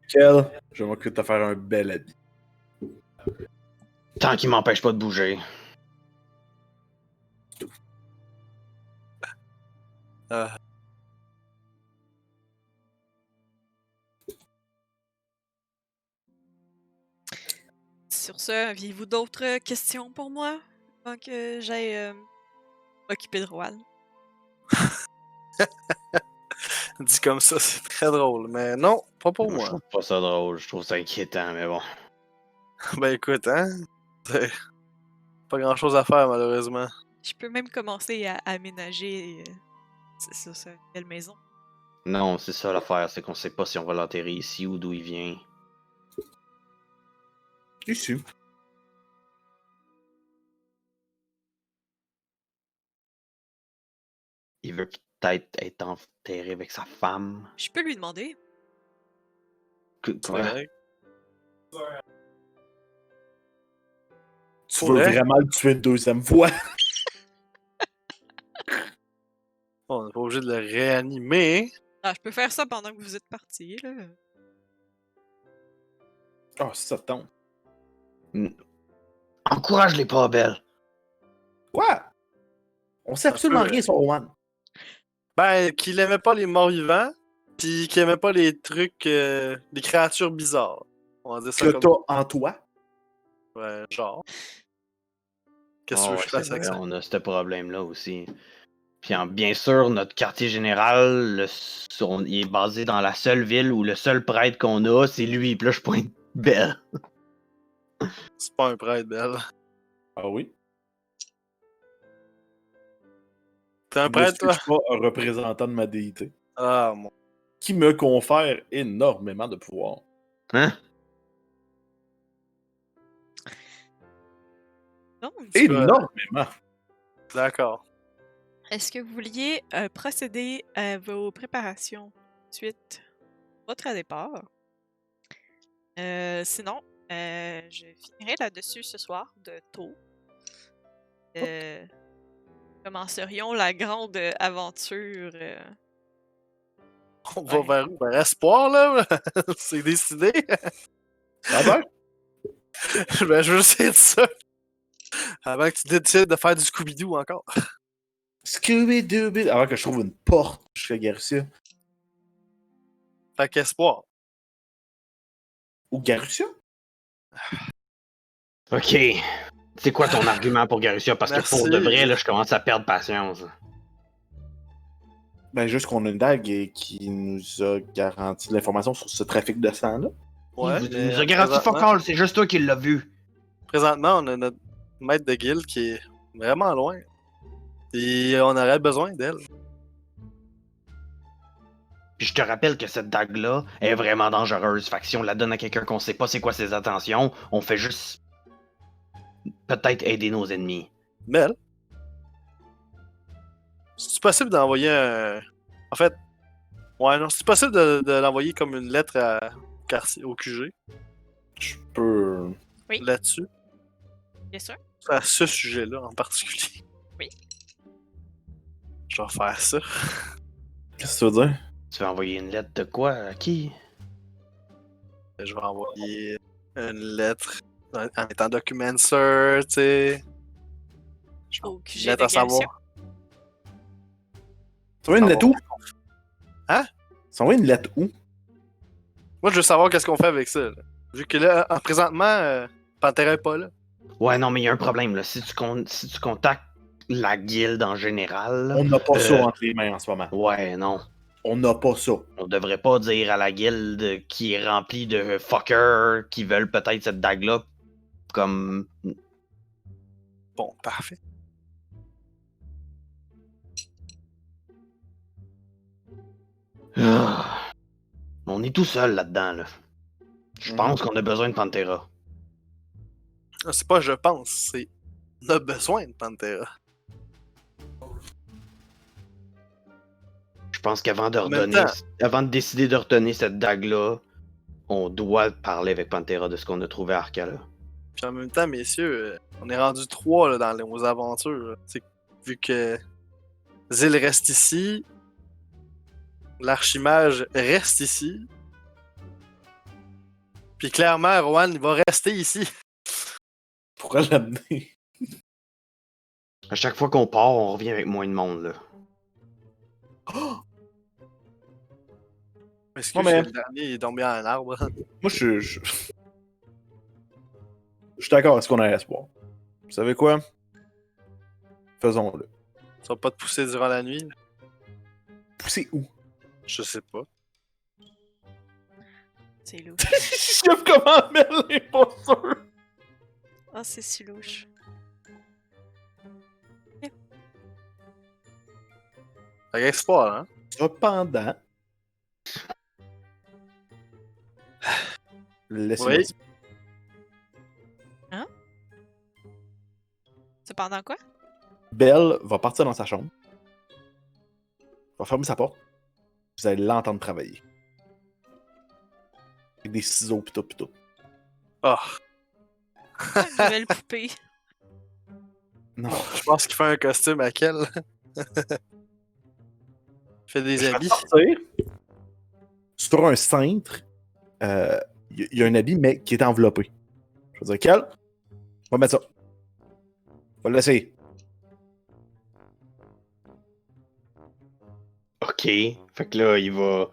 Quel? Je vais m'occuper de te faire un bel habit. Tant qu'il m'empêche pas de bouger. sur ce, aviez-vous d'autres questions pour moi avant que j'aille m'occuper de Rouen? Dit comme ça, c'est très drôle. Mais non, pas pour Je moi. trouve pas ça drôle, je trouve ça inquiétant, mais bon. Ben écoute, hein. C'est pas grand chose à faire, malheureusement. Je peux même commencer à aménager c'est une belle maison. Non, c'est ça l'affaire, c'est qu'on sait pas si on va l'enterrer ici ou d'où il vient. Ici. Il veut peut-être être enterré avec sa femme. Je peux lui demander. C'est Quoi? vrai. Tu Pour veux vrai? vraiment le tuer une deuxième fois? On n'est pas obligé de le réanimer. Ah, je peux faire ça pendant que vous êtes partis, là. Ah, si ça te tente. Encourage-les pas, Belle. Quoi? On sait absolument rien sur Rowan. Ben, qu'il aimait pas les morts-vivants, pis qu'il aimait pas les trucs, les créatures bizarres. On va dire ça Que comme t'as en toi. ouais, genre. Qu'est-ce que tu Oh, veux que ouais, je fasse c'est avec vrai, ça? on a ce problème-là aussi. Puis bien sûr, notre quartier général, il est basé dans la seule ville où le seul prêtre qu'on a, c'est lui. Puis là, je pointe Belle. C'est pas un prêtre, Belle. Ah oui? T'es un Moi, prêtre, est-ce que toi? je suis pas un représentant de ma déité? Ah, mon. Qui me confère énormément de pouvoir. Hein? Donc, Énormément! D'accord. est-ce que vous vouliez procéder à vos préparations suite à votre départ? Sinon, je finirai là-dessus ce soir de tôt. Commencerions la grande aventure. On va Ouais. vers où? Vers Espoir, là? C'est décidé? Ah ben? Ben, je veux juste dire ça. Avant que tu décides de faire du Scooby-Doo encore. Scooby-Dooby! Avant que je trouve une porte jusqu'à Garcia. Fait qu'Espoir. Ou Garcia? Ok. C'est quoi ton argument pour Garussia? Parce que pour de Merci. vrai, là, je commence à perdre patience. Ben, juste qu'on a une dague qui nous a garanti de l'information sur ce trafic de sang-là. Ouais, il mais nous a garanti fuck all, c'est juste toi qui l'as vu. présentement, on a notre maître de guilde qui est vraiment loin. Et on aurait besoin d'elle. Puis je te rappelle que cette dague-là est vraiment dangereuse. Fait que si on la donne à quelqu'un qu'on sait pas c'est quoi ses intentions, on fait juste peut-être aider nos ennemis. Belle. C'est possible d'envoyer un. En fait, ouais, non, c'est possible de l'envoyer comme une lettre au QG Je peux. Oui. là-dessus. Bien sûr. À ce sujet-là en particulier. Oui. Je vais faire ça. Qu'est-ce que tu veux dire? Tu veux envoyer une lettre de quoi? À qui? Je vais envoyer une lettre en étant documencer, tu sais. Au Une QG lettre de à savoir. Garussia. Tu veux une lettre où? Hein? Ça envoie une lettre où? Moi, je veux savoir qu'est-ce qu'on fait avec ça. Là. Vu que là, présentement, Pantera est pas là. Ouais, non, mais il y a un problème, là. Si tu contactes la guilde en général... On n'a pas ça entre les mains en ce moment. Ouais, non. On n'a pas ça. On devrait pas dire à la guilde qui est remplie de fuckers qui veulent peut-être cette dague-là comme... Bon, parfait. Ah. On est tout seul là-dedans, là. Je pense qu'on a besoin de Pantera. C'est pas je pense, c'est on a besoin de Pantera. Je pense qu'avant de En même redonner, temps- avant de décider de retenir cette dague-là, on doit parler avec Pantera de ce qu'on a trouvé à Arcala. Puis en même temps, messieurs, on est rendu 3 là, dans nos aventures. Là. T'sais, vu que Zil reste ici, l'archimage reste ici. Puis clairement, Rowan, il va rester ici. Pourquoi l'amener? À chaque fois qu'on part, on revient avec moins de monde, là. Excuse, Ouais, mais- le dernier il est tombé à un arbre. Moi, je suis d'accord à ce qu'on a espoir. Vous savez quoi? Faisons-le. Ça va pas te pousser durant la nuit? Là? Pousser où? Je sais pas. C'est louche. Chef, comment mettre l'imposteur? Ah, c'est si louche. Fait qu'espoir, hein? Cependant. Laissez-moi Oui. dire. Cependant quoi? Belle va partir dans sa chambre. Va fermer sa porte. Vous allez l'entendre travailler. Avec des ciseaux pis tout pis tout. Ah, Une nouvelle poupée. Non. je pense qu'il fait un costume à quel? Fait des Je vais habits. sortir. Sur un cintre, il y a un habit, mais qui est enveloppé. Je vais dire, quel? On va mettre ça. On va le laisser. Ok. Fait que là, il va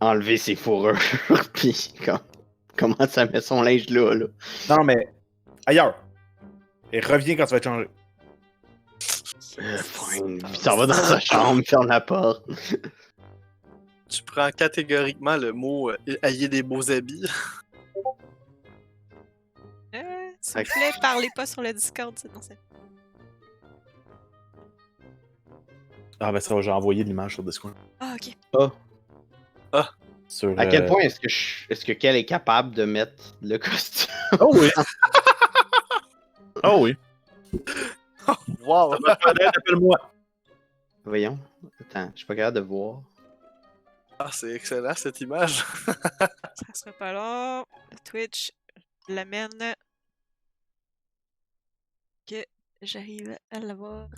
enlever ses fourrures, pis comment ça met son linge là. Non, mais ailleurs. Et reviens quand tu vas être changé. Fine. Puis ça va dans sa chambre, ferme la porte. Tu prends catégoriquement le mot ayez des beaux habits. S'il vous plaît, parlez pas sur le Discord, c'est non, c'est... Ah, ben ça va, j'ai envoyé l'image sur Discord. Ah, ok. Sur, À quel point est-ce que Kel est capable de mettre le costume? Oh oui! Oh oui! Wow! Ça va te faire, appelle-moi! Voyons. Attends, je suis pas capable de voir. Ah, c'est excellent cette image. Ça sera pas long. Twitch l'amène. Que j'arrive à l'avoir.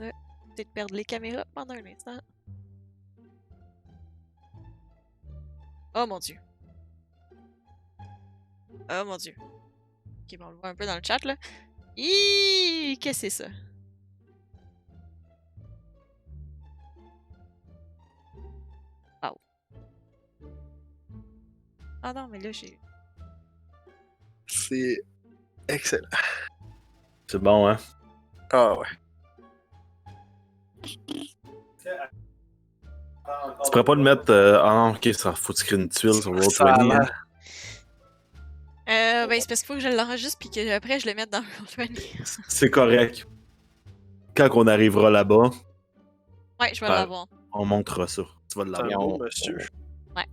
Peut-être perdre les caméras pendant un instant. Oh mon dieu. Oh mon dieu. Ok, bon, on le voit un peu dans le chat là. Qu'est-ce que c'est ça? Oh. Ah non, mais là j'ai. C'est excellent. C'est bon, hein? Ah ouais. Tu pourrais pas le mettre. Ah, ok, ça faut que tu crées une tuile sur l'autre Ça a poignée, hein? l'air- Ben c'est parce qu'il faut que je l'enregistre puis que après je le mette dans le C'est correct. Quand on arrivera là-bas, Ouais, je vais Ben, l'avoir. on montrera ça. Tu vas C'est l'avoir. un on- beau monsieur.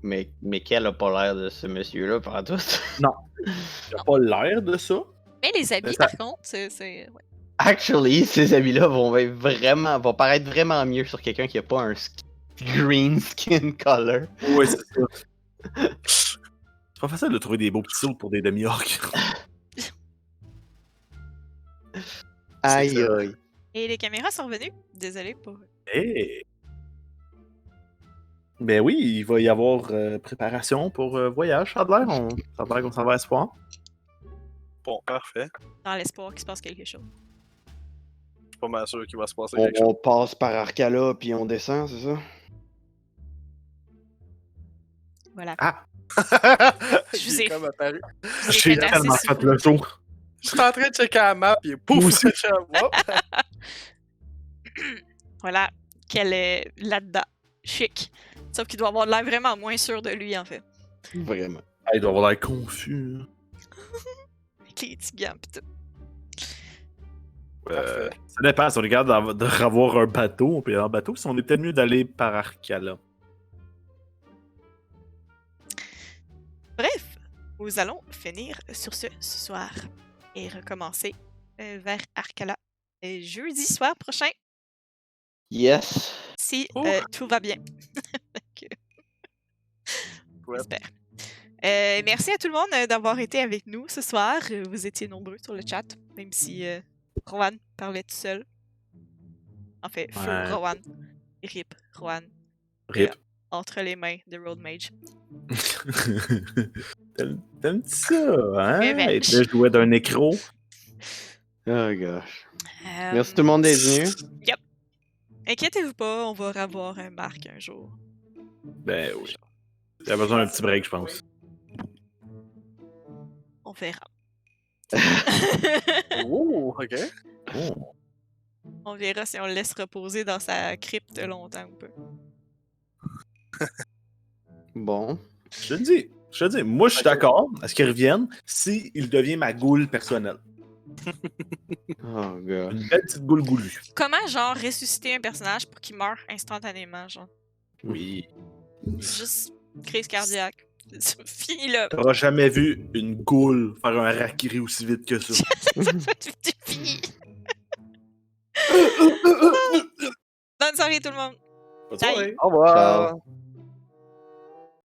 Mais Kel a pas l'air de ce monsieur-là, par tout. Il a pas l'air de ça. Mais les habits, ça- par contre, c'est. Ouais. Actually, ces habits-là vont paraître vraiment mieux sur quelqu'un qui a pas un green skin color. Oui, c'est ça. C'est pas facile de trouver des beaux petits sauts pour des demi-orques. Aïe ça. aïe. Et les caméras sont revenues. Désolé pour. Hey. Ben oui, il va y avoir préparation pour voyage, ça a l'air. Ça a l'air qu'on s'en va à Espoir. Bon, parfait. Dans l'espoir qu'il se passe quelque chose. Je suis pas mal sûr qu'il va se passer On, quelque chose. on passe par Arcala puis on descend, c'est ça? Voilà. Ah! Je vous Il est ai- comme apparu. J'ai J'ai fait assez tellement souvent. fait le tour. Je suis en train de checker la map, et pouf! Moi aussi. je suis en- Hop! Voilà. Qu'elle est là-dedans. Chic. Sauf qu'il doit avoir l'air vraiment moins sûr de lui, en fait. Vraiment. Ah, il doit avoir l'air confus. Hein. Avec les petits gants pis tout. Ça dépend, si on regarde d'avoir un bateau, on peut y aller en bateau, si on est peut-être mieux d'aller par Arcala. Bref, nous allons finir sur ce soir et recommencer vers Arcala jeudi soir prochain, Yes. si Ouh. tout va bien. Ouais. J'espère. Merci à tout le monde d'avoir été avec nous ce soir. Vous étiez nombreux sur le chat, même si Rowan parlait tout seul. En fait, feu Ouais. Rowan. Rip Rowan. Rip. Entre les mains de Road Mage. T'aimes-tu ça, hein? Revenge. Et là, je jouais d'un écro. Oh gosh. Euh, Merci tout le monde d'être venu. Yep. Inquiétez-vous pas, on va revoir un Marc un jour. Ben oui. Il a besoin d'un petit break, je pense. On verra. Oh, ok. Oh. On verra si on le laisse reposer dans sa crypte longtemps ou pas. Bon. Je te dis, moi je suis d'accord à ce qu'il revienne s'il devient ma goule personnelle. Oh, gars. Une belle petite goule goulue. Comment, genre, ressusciter un personnage pour qu'il meure instantanément, genre? Oui. Juste crise cardiaque. Fini là. T'auras jamais vu une goule faire un harakiri aussi vite que ça. C'est fini. Bonne soirée tout le monde. Pas de Bye. soirée. Au revoir. Ciao.